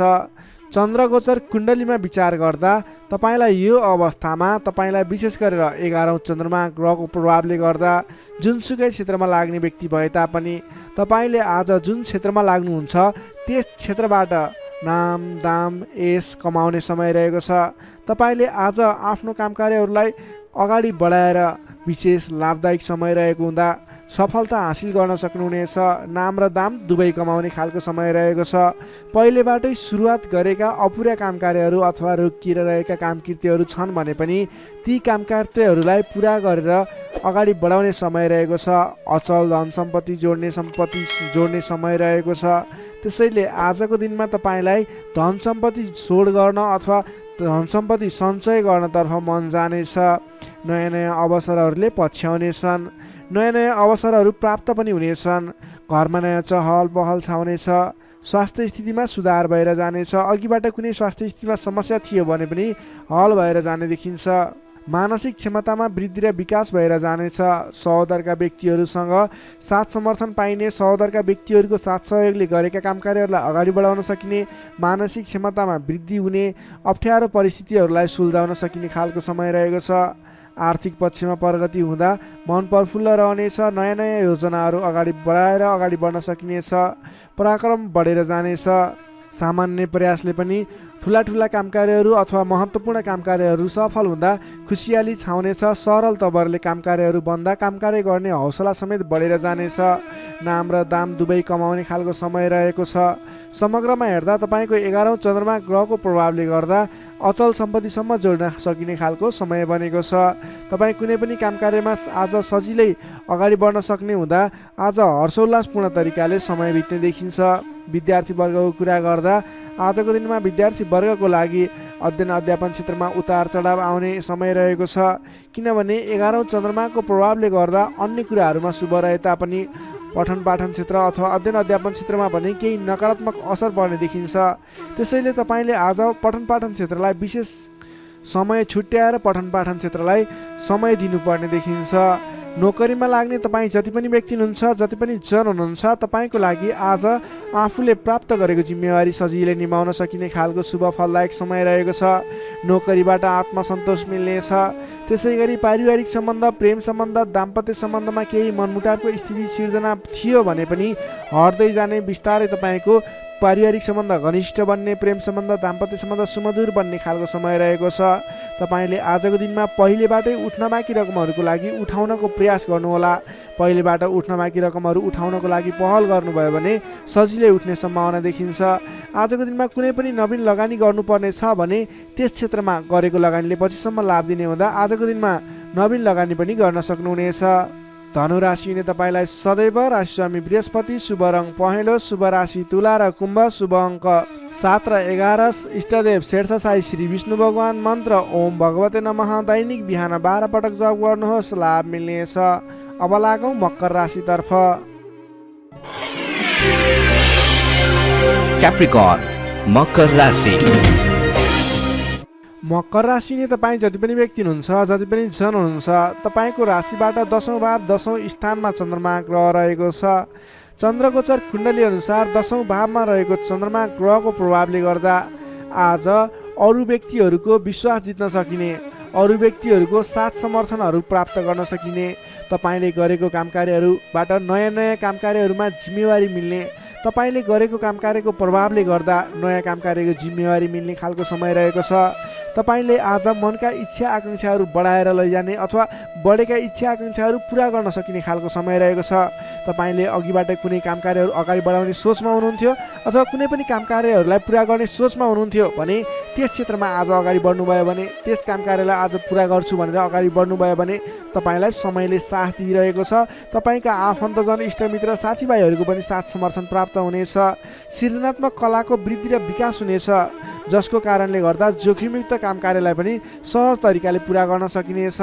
चन्द्रगोचर कुण्डलीमा विचार गर्दा तपाईँलाई यो अवस्थामा तपाईँलाई विशेष गरेर 11औं चन्द्रमा ग्रहको प्रभावले गर्दा जुनसुकै क्षेत्रमा लाग्ने व्यक्ति भए तापनि तपाईँले आज जुन क्षेत्रमा लाग्नुहुन्छ त्यस क्षेत्रबाट नाम दाम यश कमाउने समय रहेको छ। तपाईँले आज आफ्नो काम कार्यहरूलाई अगाडि बढाएर विशेष लाभदायक समय रहेको हुँदा सफलता हासिल गर्न सक्नुहुनेछ। नाम र दाम दुवै कमाउने खालको समय रहेको छ। पहिलेबाटै सुरुवात गरेका अपुरा काम कार्यहरू अथवा रोकिएर रहेका काम कृत्यहरू छन् भने पनि ती काम कार्यहरूलाई पुरा गरेर अगाडि बढाउने समय रहेको छ। अचल धन सम्पत्ति जोड्ने समय रहेको छ। त्यसैले आजको दिनमा तपाईँलाई धन सम्पत्ति जोड गर्न अथवा धन सम्पत्ति सञ्चय गर्नतर्फ मन जानेछ। नयाँ नयाँ अवसरहरूले पछ्याउनेछन्। नयाँ नयाँ अवसरहरू प्राप्त पनि हुनेछन्। घरमा नयाँ चहल पहल छाउनेछ। स्वास्थ्य स्थितिमा सुधार भएर जानेछ। अघिबाट कुनै स्वास्थ्य स्थितिमा समस्या थियो भने पनि हल भएर जाने देखिन्छ। मानसिक क्षमतामा वृद्धि र विकास भएर जानेछ। सहोदरका व्यक्तिहरूसँग साथ समर्थन पाइने, सहोदरका व्यक्तिहरूको साथ सहयोगले गरेका काम कार्यहरूलाई अगाडि बढाउन सकिने, मानसिक क्षमतामा वृद्धि हुने, अप्ठ्यारो परिस्थितिहरूलाई सुल्झाउन सकिने खालको समय रहेको छ। आर्थिक पक्षमा प्रगति हुँदा मन प्रफुल्ल रहनेछ। नयाँ नयाँ योजनाहरू अगाडि बढाएर अगाडि बढ्न सकिनेछ। पराक्रम बढेर जानेछ। सामान्य प्रयासले पनि ठुला ठुला काम कार्यहरू अथवा महत्त्वपूर्ण काम कार्यहरू सफल हुँदा खुसियाली छाउनेछ। सरल तवरले काम कार्यहरू बन्दा काम कार्य गर्ने हौसला समेत बढेर जानेछ। नाम र दाम दुवै कमाउने खालको समय रहेको छ। समग्रमा हेर्दा तपाईँको 11औं चन्द्रमा ग्रहको प्रभावले गर्दा अचल सम्पत्तिसम्म जोड्न सकिने खालको समय बनेको छ। तपाईँ कुनै पनि काम कार्यमा आज सजिलै अगाडि बढ्न सक्ने हुँदा आज हर्षोल्लासपूर्ण तरिकाले समय बित्ने देखिन्छ। विद्यार्थीवर्गको कुरा गर्दा आजको दिनमा विद्यार्थी वर्गको लागि अध्ययन अध्यापन क्षेत्रमा उतार चढाव आउने समय रहेको छ, किनभने 11औं चन्द्रमाको प्रभावले गर्दा अन्य कुराहरूमा शुभ रहे तापनि पठन पाठन क्षेत्र अथवा अध्ययन अध्यापन क्षेत्रमा भने केही नकारात्मक असर पर्ने देखिन्छ। त्यसैले तपाईँले आज पठन पाठन क्षेत्रलाई विशेष समय छुट्याएर पठन पाठन क्षेत्रलाई समय दिनुपर्ने देखिन्छ। नोकरीमा लाग्ने तपाईँ जति पनि व्यक्ति हुनुहुन्छ, जति पनि जन हुनुहुन्छ, तपाईँको लागि आज आफूले प्राप्त गरेको जिम्मेवारी सजिलै निभाउन सकिने खालको शुभ फलदायक समय रहेको छ। नोकरीबाट आत्मसन्तोष मिल्नेछ। त्यसै गरी पारिवारिक सम्बन्ध, प्रेम सम्बन्ध, दाम्पत्य सम्बन्धमा केही मनमुटावको स्थिति सिर्जना थियो भने पनि हट्दै जाने, बिस्तारै तपाईँको पारिवारिक सम्बन्ध घनिष्ठ बन्ने, प्रेम सम्बन्ध, दाम्पत्य सम्बन्ध सुमधुर बन्ने खालको समय रहेको छ। तपाईँले आजको दिनमा पहिलेबाटै उठ्न बाँकी रकमहरूको लागि उठाउनको प्रयास गर्नुहोला। पहिलेबाट उठ्न बाँकी रकमहरू उठाउनको लागि पहल गर्नुभयो भने सजिलै उठ्ने सम्भावना देखिन्छ। आजको दिनमा कुनै पनि नवीन लगानी गर्नुपर्ने छ भने त्यस क्षेत्रमा गरेको लगानीले पछिसम्म लाभ दिने हुँदा आजको दिनमा नवीन लगानी पनि गर्न सक्नुहुनेछ। धनु राशिले तपाईँलाई सदैव राशिस्वामी बृहस्पति, शुभ रङ पहेँलो, शुभ राशि तुला र कुम्भ, शुभ अङ्क 7 र 11, इष्टदेव शेषशाही श्री विष्णु भगवान, मन्त्र ओम भगवते नमः। दैनिक बिहान 12 पटक जप गर्नुहोस्, लाभ मिल्नेछ। अब लागौँ मकर राशितर्फ। Capricorn, मकर राशि। मकर राशि तपाईँ जति पनि व्यक्ति हुनुहुन्छ, जति पनि जन हुनुहुन्छ, तपाईँको राशिबाट 10औं भाव 10औं स्थानमा चन्द्रमा ग्रह रहेको छ। चन्द्रगोचर कुण्डली अनुसार 10औं भावमा रहेको चन्द्रमा ग्रहको प्रभावले गर्दा आज अरू व्यक्तिहरूको विश्वास जित्न सकिने, अरू व्यक्तिहरूको साथ समर्थनहरू प्राप्त गर्न सकिने, तपाईँले गरेको काम कार्यहरूबाट नयाँ नयाँ काम कार्यहरूमा जिम्मेवारी मिल्ने, तपाईँले गरेको काम कार्यको प्रभावले गर्दा नयाँ काम कार्यको जिम्मेवारी मिल्ने खालको समय रहेको छ। तपाईँले आज मनका इच्छा आकाङ्क्षाहरू बढाएर लैजाने अथवा बढेका इच्छा आकाङ्क्षाहरू पुरा गर्न सकिने खालको समय रहेको छ। तपाईँले अघिबाट कुनै काम कार्यहरू अगाडि बढाउने सोचमा हुनुहुन्थ्यो अथवा कुनै पनि काम कार्यहरूलाई पुरा गर्ने सोचमा हुनुहुन्थ्यो भने त्यस क्षेत्रमा आज अगाडि बढ्नुभयो भने, त्यस काम कार्यलाई आज पुरा गर्छु भनेर अगाडि बढ्नुभयो भने तपाईँलाई समयले साथ दिइरहेको छ। तपाईँका आफन्तजन, इष्टमित्र, साथीभाइहरूको पनि साथ समर्थन प्राप्त हुनेछ। सृजनात्मक कलाको वृद्धि र विकास हुनेछ, जसको कारणले गर्दा जोखिमयुक्त काम कार्यलाई पनि सहज तरिकाले पुरा गर्न सकिनेछ।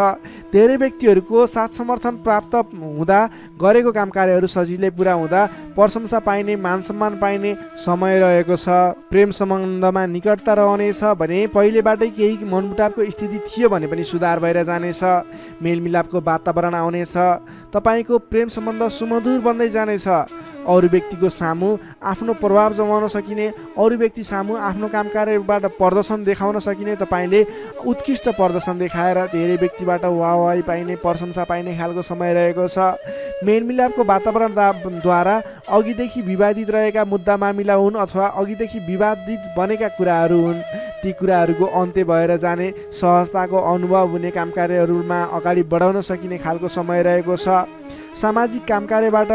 धेरै व्यक्तिहरूको साथ समर्थन प्राप्त हुँदा गरेको काम कार्यहरू सजिलै पुरा हुँदा प्रशंसा पाइने, मान सम्मान पाइने समय रहेको छ। प्रेम सम्बन्धमा निकटता रहनेछ भने पहिलेबाटै केही मनमुटावको स्थिति थियो भने पनि सुधार भएर जानेछ। मेलमिलापको वातावरण आउनेछ। तपाईँको प्रेम सम्बन्ध सुमधुर बन्दै जानेछ। अरू व्यक्तिको सामु आफ्नो प्रभाव जमाउन सकिने, अरू व्यक्ति सामु आफ्नो काम कार्यबाट प्रदर्शन देखाउन सकिने, तपाईँले उत्कृष्ट प्रदर्शन देखाएर धेरै व्यक्तिबाट वाहवाही पाइने, प्रशंसा पाइने खालको समय रहेको छ। मेलमिलापको वातावरणद्वारा अघिदेखि विवादित रहेका मुद्दा मामिला हुन् अथवा अघिदेखि विवादित बनेका कुराहरू हुन्, ती कुराहरूको अन्त्य भएर जाने, सहजताको अनुभव हुने, काम कार्यहरूमा अगाडि बढाउन सकिने खालको समय रहेको छ। सामाजिक काम कार्यबाट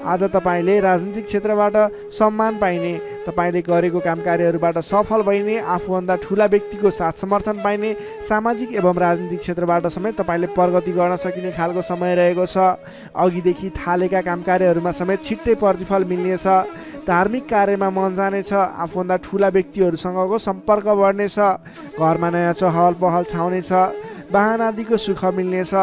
आज तपाईँले राजनीतिक क्षेत्रबाट सम्मान पाइने, तपाईँले गरेको काम कार्यहरूबाट सफल भइने, आफूभन्दा ठुला व्यक्तिको साथ समर्थन पाइने, सामाजिक एवं राजनीतिक क्षेत्रबाट समेत तपाईँले प्रगति गर्न सकिने खालको समय रहेको छ। अघिदेखि थालेका काम कार्यहरूमा समेत छिट्टै प्रतिफल मिल्नेछ। धार्मिक कार्यमा मन जानेछ। आफूभन्दा ठुला व्यक्तिहरूसँगको सम्पर्क बढ्नेछ। घरमा नयाँ चहल पहल छाउनेछ। वाहन आदिको सुख मिल्नेछ।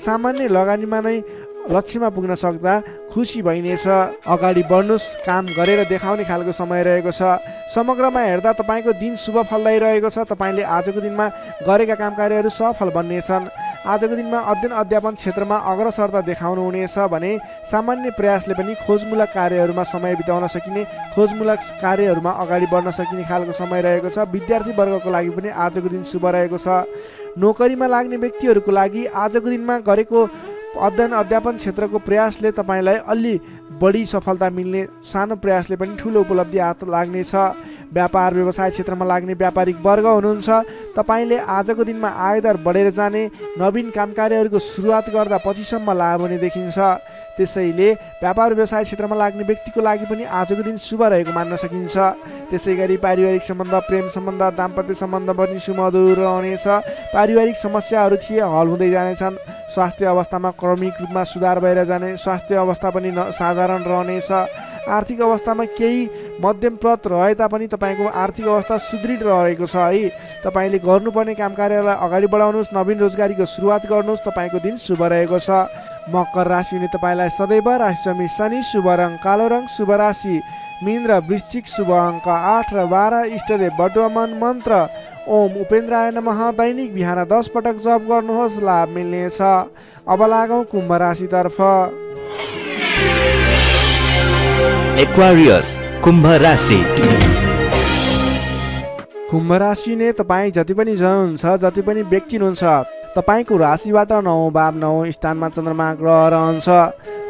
सामान्य लगानीमा नै लक्ष्यमा पुग्न सक्दा खुसी भइनेछ। अगाडि बढ्नुहोस्, काम गरेर देखाउने खालको समय रहेको छ। समग्रमा हेर्दा तपाईँको दिन शुभ फलदायी रहेको छ। तपाईँले आजको दिनमा गरेका काम कार्यहरू सफल बन्नेछन्। आजको दिनमा अध्ययन अध्यापन क्षेत्रमा अग्रसरता देखाउनु हुनेछ भने सामान्य प्रयासले पनि खोजमूलक कार्यहरूमा समय बिताउन सकिने, खोजमूलक कार्यहरूमा अगाडि बढ्न सकिने खालको समय रहेको छ। विद्यार्थी वर्गको लागि पनि आजको दिन शुभ रहेको छ। नोकरीमा लाग्ने व्यक्तिहरूको लागि आजको दिनमा गरेको अध्ययन अध्यापन क्षेत्रको प्रयासले तपाईँलाई अलि बढी सफलता मिल्ने, सानो प्रयासले पनि ठुलो उपलब्धि हात लाग्नेछ। व्यापार व्यवसाय क्षेत्रमा लाग्ने व्यापारिक वर्ग हुनुहुन्छ, तपाईँले आजको दिनमा आयदर बढेर जाने, नवीन काम कार्यहरूको सुरुवात गर्दा पछिसम्म लाभ हुने देखिन्छ। त्यसैले व्यापार व्यवसाय क्षेत्रमा लाग्ने व्यक्तिको लागि पनि आजको दिन शुभ रहेको मान्न सकिन्छ। त्यसै गरी पारिवारिक सम्बन्ध, प्रेम सम्बन्ध, दाम्पत्य सम्बन्ध पनि सुमधुर रहनेछ। पारिवारिक समस्याहरू थिए हल हुँदै जानेछन्। स्वास्थ्य अवस्थामा क्रमिक रूपमा सुधार भएर जाने, स्वास्थ्य अवस्था पनि साधारण रहनेछ। आर्थिक अवस्थामा केही मध्यमप्रद रहे तापनि तपाईँको आर्थिक अवस्था सुदृढ रहेको छ है। तपाईँले गर्नुपर्ने काम कार्यलाई अगाडि बढाउनुहोस्, नवीन रोजगारीको सुरुवात गर्नुहोस्, तपाईँको दिन शुभ रहेको छ। मकर राशि हुने तपाईँलाई सदैव राशिस्वामी शनि, शुभ रङ कालो रङ, शुभ राशि मीन र वृश्चिक, शुभ अङ्क 8 र 12, इष्टदेव वर्तमान मन्त्र ओम उपेन्द्राय नमः। दैनिक बिहान 10 पटक जप गर्नुहोस्, लाभ मिल्नेछ। अब लागौँ कुम्भ राशितर्फ। एक्वारियस कुम्भ राशि। कुम्भ राशि ने तपाईँ जति पनि जन हुनुहुन्छ, जति पनि व्यक्ति हुनुहुन्छ, तपाईँको राशिबाट 9 भाव 9 स्थानमा चन्द्रमा ग्रह रहन्छ,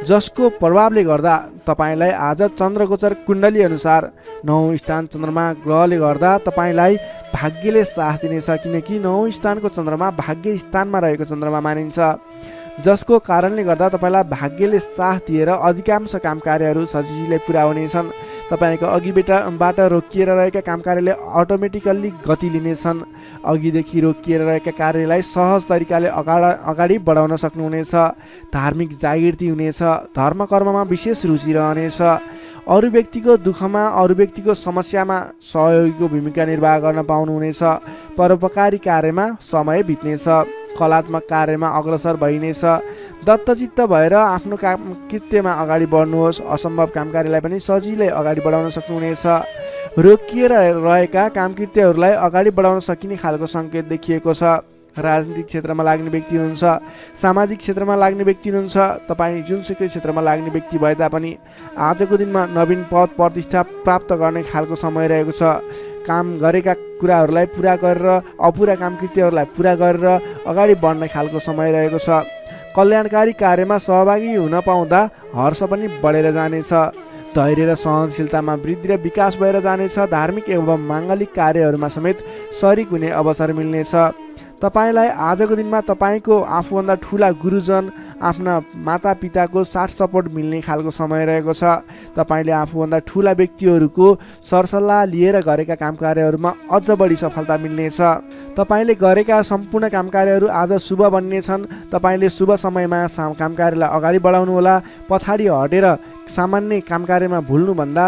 जसको प्रभावले गर्दा तपाईँलाई आज चन्द्रगोचर कुण्डली अनुसार 9 स्थान चन्द्रमा ग्रहले गर्दा तपाईँलाई भाग्यले साथ दिनेछ, किनकि 9 स्थानको चन्द्रमा भाग्य स्थानमा रहेको चन्द्रमा मानिन्छ, जसको कारणले गर्दा तपाईँलाई भाग्यले साथ दिएर अधिकांश काम कार्यहरू सजिलै पुरा हुनेछन्। तपाईँको अघिबाट रोकिएर रहेका काम कार्यले अटोमेटिकल्ली गति लिनेछन्। अघिदेखि रोकिएर रहेका कार्यलाई सहज तरिकाले अगाडि बढाउन सक्नुहुनेछ। धार्मिक जागृति हुनेछ। धर्म कर्ममा विशेष रुचि रहनेछ। अरू व्यक्तिको दुःखमा, अरू व्यक्तिको समस्यामा सहयोगीको भूमिका निर्वाह गर्न पाउनुहुनेछ। परोपकारी कार्यमा समय बित्नेछ। कलात्मक कार्यमा अग्रसर भइनेछ। दत्तचित्त भएर आफ्नो काम कृत्यमा अगाडि बढ्नुहोस्। असम्भव काम कार्यलाई पनि सजिलै अगाडि बढाउन सक्नुहुनेछ। रोकिएर रहेका कामकृत्यहरूलाई अगाडि बढाउन सकिने खालको सङ्केत देखिएको छ। राजनीतिक क्षेत्रमा लाग्ने व्यक्ति हुनुहुन्छ, सामाजिक क्षेत्रमा लाग्ने व्यक्ति हुनुहुन्छ, तपाईँ जुनसुकै क्षेत्रमा लाग्ने व्यक्ति भए तापनि आजको दिनमा नवीन पद प्रतिष्ठा प्राप्त गर्ने खालको समय रहेको छ। काम गरेका कुराहरूलाई पुरा गरेर अपुरा कामकृत्यहरूलाई पुरा गरेर अगाडि बढ्ने खालको समय रहेको छ। कल्याणकारी कार्यमा सहभागी हुन पाउँदा हर्ष पनि बढेर जानेछ। धैर्य र सहनशीलतामा वृद्धि र विकास भएर जानेछ। धार्मिक एवं माङ्गलिक कार्यहरूमा समेत शरीक हुने अवसर मिल्नेछ। तपाईँलाई आजको दिनमा तपाईँको आफूभन्दा ठुला गुरुजन, आफ्ना मातापिताको साथ सपोर्ट मिल्ने खालको समय रहेको छ। तपाईँले आफूभन्दा ठुला व्यक्तिहरूको सरसल्लाह लिएर गरेका काम कार्यहरूमा अझ बढी सफलता मिल्नेछ। तपाईँले गरेका सम्पूर्ण काम कार्यहरू आज शुभ बन्नेछन्। तपाईँले शुभ समयमा काम कार्यलाई अगाडि बढाउनुहोला। पछाडि हटेर सामान्य काम कार्यमा भुल्नुभन्दा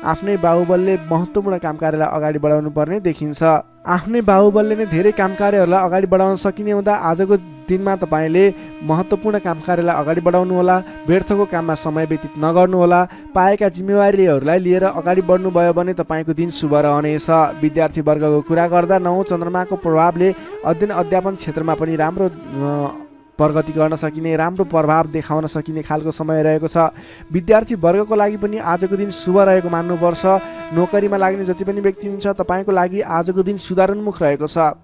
आफ्नै बाहुबलले महत्त्वपूर्ण काम कार्यलाई अगाडि बढाउनु पर्ने देखिन्छ। आफ्नै बाहुबलले नै धेरै काम कार्यहरूलाई अगाडि बढाउन सकिने हुँदा आजको दिनमा तपाईँले महत्त्वपूर्ण काम कार्यलाई अगाडि बढाउनुहोला। व्यर्थको काममा समय व्यतीत नगर्नुहोला। पाएका जिम्मेवारीहरूलाई लिएर अगाडि बढ्नुभयो भने तपाईँको दिन शुभ रहनेछ। विद्यार्थी वर्गको कुरा गर्दा 9 चन्द्रमाको प्रभावले अध्ययन अध्यापन क्षेत्रमा पनि राम्रो प्रगति गर्न सकिने, राम्रो प्रभाव देखाउन सकिने खालको समय रहेको छ। विद्यार्थी वर्गको लागि पनि आजको दिन शुभ रहेको मान्नुपर्छ। नोकरीमा लाग्ने जति पनि व्यक्ति हुन्छ, तपाईँको लागि आजको दिन सुधारोन्मुख रहेको छ।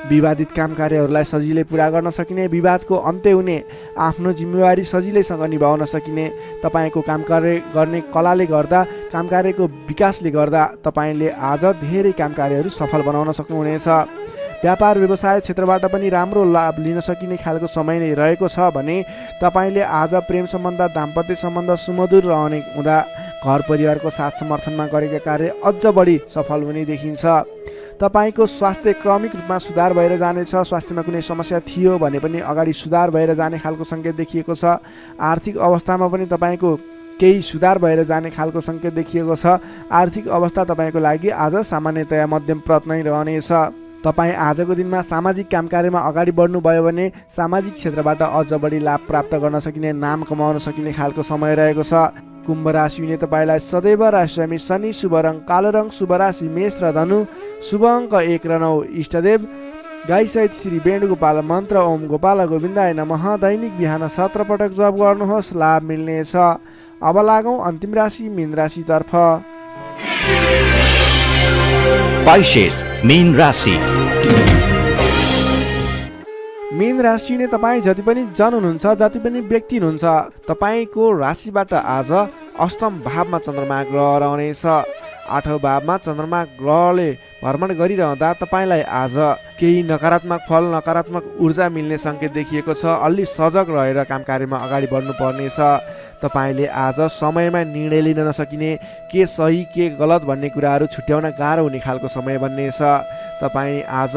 विवादित काम कार्यहरूलाई सजिलै पुरा गर्न सकिने, विवादको अन्त्य हुने, आफ्नो जिम्मेवारी सजिलैसँग निभाउन सकिने, तपाईँको काम कार्य गर्ने कलाले गर्दा, काम कार्यको विकासले गर्दा तपाईँले आज धेरै काम कार्यहरू सफल बनाउन सक्नुहुनेछ। व्यापार व्यवसाय क्षेत्रबाट पनि राम्रो लाभ लिन सकिने खालको समय नै रहेको छ भने तपाईँले आज प्रेम सम्बन्ध, दाम्पत्य सम्बन्ध सुमधुर रहने हुँदा घर परिवारको साथ समर्थनमा गरेका कार्य अझ बढी सफल हुने देखिन्छ। तपाईँको स्वास्थ्य क्रमिक रूपमा सुधार भएर जानेछ। स्वास्थ्यमा कुनै समस्या थियो भने पनि अगाडि सुधार भएर जाने खालको सङ्केत देखिएको छ। आर्थिक अवस्थामा पनि तपाईँको केही सुधार भएर जाने खालको सङ्केत देखिएको छ। आर्थिक अवस्था तपाईँको लागि आज सामान्यतया मध्यमप्रद नै रहनेछ। तपाईँ आजको दिनमा सामाजिक काम कार्यमा अगाडि बढ्नुभयो भने सामाजिक क्षेत्रबाट अझ बढी लाभ प्राप्त गर्न सकिने, नाम कमाउन सकिने खालको समय रहेको छ। कुम्भ राशि हुने तपाईँलाई सदैव राशिस्वामी शनि, शुभ रङ कालो रङ, शुभ राशि मेष र धनु, शुभ अङ्क 1 र 9, इष्टदेव गाईसहित श्री वेणुगोपाल मन्त्र ओम गोपाल गोविन्दाय नमः। दैनिक बिहान 17 पटक जप गर्नुहोस्, लाभ मिल्नेछ। अब लागौँ अन्तिम राशि मीन राशितर्फ। पाइसेस मीन राशि। मीन राशि ने तपाईँ जति पनि जन हुनुहुन्छ, जति पनि व्यक्ति हुनुहुन्छ, तपाईँको राशिबाट आज अष्टम भावमा चन्द्रमा ग्रह रहनेछ। 8औं भावमा चन्द्रमा ग्रहले भ्रमण गरिरहँदा तपाईँलाई आज केही नकारात्मक फल, नकारात्मक ऊर्जा मिल्ने सङ्केत देखिएको छ। अलि सजग रहेर काम कार्यमा अगाडि बढ्नु पर्नेछ। तपाईँले आज समयमा निर्णय लिन नसकिने, के सही के गलत भन्ने कुराहरू छुट्याउन गाह्रो हुने खालको समय बन्नेछ। तपाईँ आज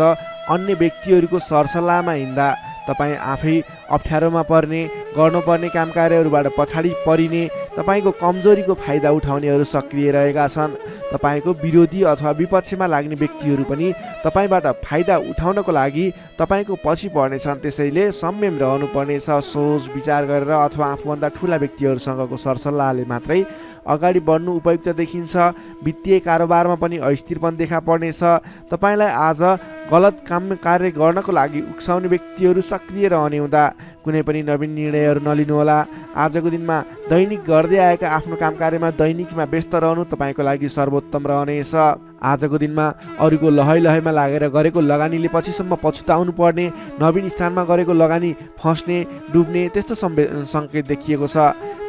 अन्य व्यक्तिहरूको सरसल्लाहमा हिँड्दा तपाईँ आफै अप्ठ्यारोमा पर्ने, गर्नुपर्ने काम कार्यहरूबाट पछाडि परिने, तपाईँको कमजोरीको फाइदा उठाउनेहरू सक्रिय रहेका छन्। तपाईँको विरोधी अथवा विपक्षमा लाग्ने व्यक्तिहरू पनि तपाईँबाट फाइदा उठाउनको लागि तपाईँको पछि पर्नेछन्। त्यसैले संयम रहनुपर्नेछ। सोच विचार गरेर अथवा आफूभन्दा ठुला व्यक्तिहरूसँगको सरसल्लाहले मात्रै अगाडि बढ्नु उपयुक्त देखिन्छ। वित्तीय कारोबारमा पनि अस्थिरपन देखा पर्नेछ। तपाईँलाई आज गलत कार्य गर्नको लागि उक्साउने व्यक्तिहरू सक्रिय रहने हुँदा कुनै पनि नवीन निर्णयहरू नलिनुहोला। आजको दिनमा दैनिक गर्दै आएका आफ्नो काम कार्यमा दैनिकमा व्यस्त रहनु तपाईँको लागि सर्वोत्तम रहनेछ। आजको दिनमा अरूको लहैमा लागेर गरेको लगानीले पछिसम्म पछुताउनु पर्ने, नवीन स्थानमा गरेको लगानी फस्ने डुब्ने त्यस्तो सङ्केत देखिएको छ।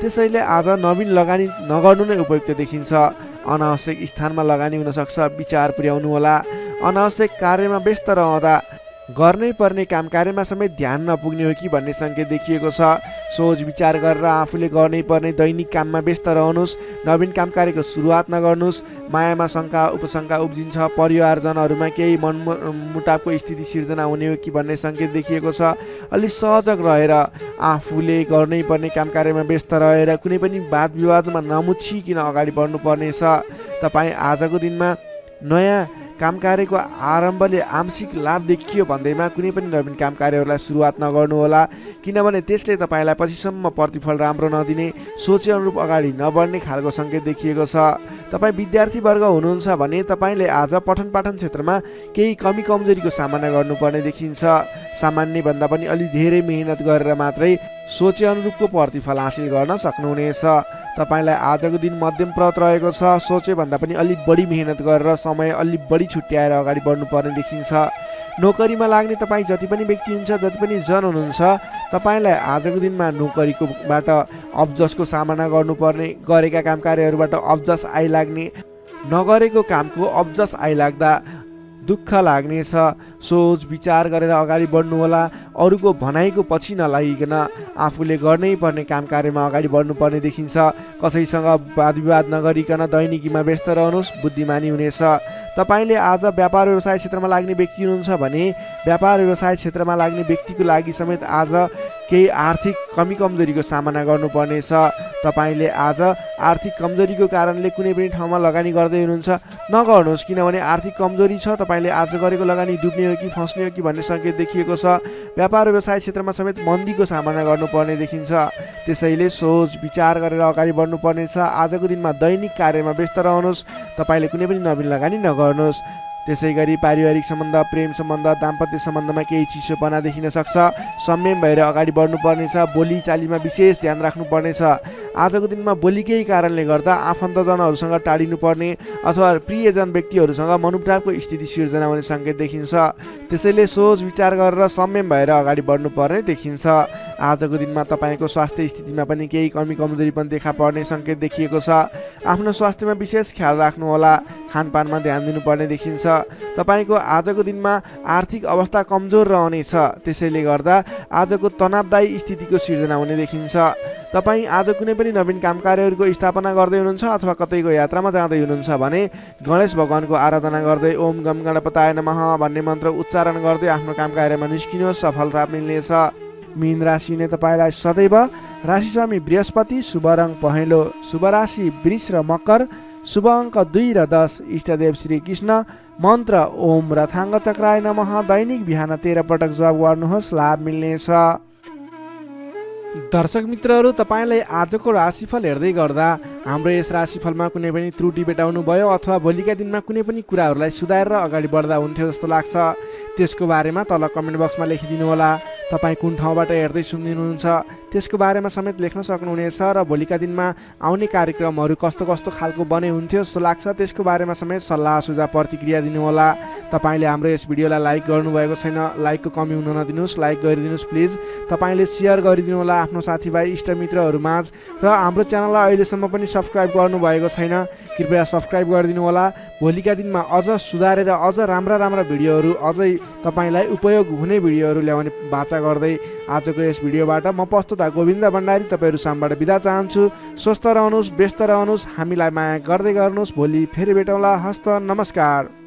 त्यसैले आज नवीन लगानी नगर्नु नै उपयुक्त देखिन्छ। अनावश्यक स्थानमा लगानी हुनसक्छ, विचार पुर्याउनु होला। अनावश्यक कार्यमा व्यस्त रहँदा गर्नै पर्ने काम कार्यमा समेत ध्यान नपुग्ने हो कि भन्ने सङ्केत देखिएको छ। सोच विचार गरेर आफूले गर्नै पर्ने दैनिक काममा व्यस्त रहनुहोस्। नवीन काम कार्यको सुरुवात नगर्नुहोस्। मायामा शङ्का उपशङ्का उब्जिन्छ। परिवारजनहरूमा केही मनमुटावको स्थिति सिर्जना हुने हो कि भन्ने सङ्केत देखिएको छ। अलि सहजग रहेर आफूले गर्नै पर्ने काम कार्यमा व्यस्त रहेर कुनै पनि वाद विवादमा नमुछिकन अगाडि बढ्नुपर्नेछ। तपाईँ आजको दिनमा नयाँ काम कार्यको आरम्भले आंशिक लाभ देखियो भन्दैमा कुनै पनि नवीन काम कार्यहरूलाई सुरुवात नगर्नुहोला, किनभने त्यसले तपाईँलाई पछिसम्म प्रतिफल राम्रो नदिने, सोचे अनुरूप अगाडि नबढ्ने खालको सङ्केत देखिएको छ। तपाईँ विद्यार्थीवर्ग हुनुहुन्छ भने तपाईँले आज पठन पाठन क्षेत्रमा केही कमी कमजोरीको सामना गर्नुपर्ने देखिन्छ। सामान्यभन्दा पनि अलि धेरै मेहनत गरेर मात्रै सोचे अनुरूपको प्रतिफल हासिल गर्न सक्नुहुनेछ। तपाईँलाई आजको दिन मध्यमप्रद रहेको छ। सोचे भन्दा पनि अलि बढी मेहनत गरेर समय अलि बढी छुट्याएर अगाडि बढ्नुपर्ने देखिन्छ। नोकरीमा लाग्ने तपाईँ जति पनि व्यक्ति हुन्छ, जति पनि जन हुनुहुन्छ, तपाईँलाई आजको दिनमा नोकरीकोबाट अब्जसको सामना गर्नुपर्ने, गरेका काम कार्यहरूबाट अब्जस आइलाग्ने, नगरेको कामको अब्जस आइलाग्दा दुःख लाग्नेछ। सोच विचार गरेर अगाडि बढ्नु होला। अरूको भनाइको पछि नलागिकन आफूले गर्नै पर्ने काम कार्यमा अगाडि बढ्नुपर्ने देखिन्छ। कसैसँग वाद विवाद नगरिकन दैनिकीमा व्यस्त रहनुहोस्, बुद्धिमानी हुनेछ। तपाईँले आज व्यापार व्यवसाय क्षेत्रमा लाग्ने व्यक्ति हुनुहुन्छ भने व्यापार व्यवसाय क्षेत्रमा लाग्ने व्यक्तिको लागि समेत आज केही आर्थिक कमी कमजोरीको सामना गर्नुपर्नेछ। तपाईँले आज आर्थिक कमजोरीको कारणले कुनै पनि ठाउँमा लगानी गर्दै हुनुहुन्छ, नगर्नुहोस्, किनभने आर्थिक कमजोरी छ। तपाईँले आज गरेको लगानी डुब्ने हो कि फस्ने हो कि भन्ने सङ्केत देखिएको छ। व्यापार व्यवसाय क्षेत्रमा समेत मन्दीको सामना गर्नुपर्ने देखिन्छ। त्यसैले सोच विचार गरेर अगाडि बढ्नुपर्नेछ। आजको दिनमा दैनिक कार्यमा व्यस्त रहनुहोस्। तपाईँले कुनै पनि नवीन लगानी नगर्नुहोस्। त्यसै गरी पारिवारिक सम्बन्ध, प्रेम सम्बन्ध, दाम्पत्य सम्बन्धमा केही चिसोपना देखिन सक्छ। संयम भएर अगाडि बढ्नुपर्नेछ। बोली चालीमा विशेष ध्यान राख्नुपर्नेछ। आजको दिनमा बोलीकै कारणले गर्दा आफन्तजनहरूसँग टाढिनुपर्ने अथवा प्रियजन व्यक्तिहरूसँग मनमुटावको स्थिति सिर्जना हुने सङ्केत देखिन्छ। त्यसैले सोच विचार गरेर संयम भएर अगाडि बढ्नुपर्ने देखिन्छ। आजको दिनमा तपाईँको स्वास्थ्य स्थितिमा पनि केही कमी कमजोरी पनि देखा पर्ने सङ्केत देखिएको छ। आफ्नो स्वास्थ्यमा विशेष ख्याल राख्नुहोला। खानपानमा ध्यान दिनुपर्ने देखिन्छ। तपाईँको आजको दिनमा आर्थिक अवस्था कमजोर रहनेछ। त्यसैले गर्दा आजको तनावदायी स्थितिको सिर्जना हुने देखिन्छ। तपाईँ आज कुनै पनि नवीन काम कार्यहरूको स्थापना गर्दै हुनुहुन्छ अथवा कतैको यात्रामा जाँदै हुनुहुन्छ भने गणेश भगवानको आराधना गर्दै ओम गम गणपताय नमः भन्ने मन्त्र उच्चारण गर्दै आफ्नो काम कार्यमा निस्किनुहोस्, सफलता मिल्नेछ। मीन राशि नै तपाईँलाई सदैव राशिस्वामी बृहस्पति, शुभ रङ पहेँलो, शुभ राशि वृष र मकर, शुभ अङ्क 2 र 10, इष्टदेव श्री कृष्ण, मन्त्र ओम रथाङ्ग चक्राय नमः। दैनिक बिहान 13 पटक जप गर्नुहोस्, लाभ मिल्नेछ। दर्शक मित्रहरू, तपाईँलाई आजको राशिफल हेर्दै गर्दा हाम्रो यस राशिफलमा कुनै पनि त्रुटि भेटाउनु भयो अथवा भोलिका दिनमा कुनै पनि कुराहरूलाई सुधारेर अगाडि बढ्दा हुन्थ्यो जस्तो लाग्छ, त्यसको बारेमा तल कमेन्ट बक्समा लेखिदिनु होला। तपाईँ कुन ठाउँबाट हेर्दै सुनिदिनुहुन्छ त्यसको बारेमा समेत लेख्न सक्नुहुनेछ र भोलिका दिनमा आउने कार्यक्रमहरू कस्तो कस्तो खालको बने हुन्थ्यो जस्तो लाग्छ त्यसको बारेमा समेत सल्लाह सुझाव प्रतिक्रिया दिनुहोला। तपाईँले हाम्रो यस भिडियोलाई लाइक गर्नुभएको छैन, लाइकको कमी हुन नदिनुहोस्, लाइक गरिदिनुहोस् प्लिज। तपाईँले सेयर गरिदिनु होला आफ्नो साथीभाइ इष्टमित्रहरूमाझ र हाम्रो च्यानललाई अहिलेसम्म पनि सब्सक्राइब गर्नुभएको छैन, कृपया सब्सक्राइब गरिदिनु होला। भोलिका दिनमा अझ सुधारेर अझ राम्रा भिडियोहरू, अझै तपाईँलाई उपयोग हुने भिडियोहरू ल्याउने बाचा गर्दै आजको यस भिडियोबाट म प्रस्तुता गोविन्द भण्डारी तपाईँहरू सामबाट बिदा चाहन्छु। स्वस्थ रहनुहोस्, व्यस्त रहनुहोस्, हामीलाई माया गर्दै गर्नुहोस्। भोलि फेरि भेटौँला। हस्त नमस्कार।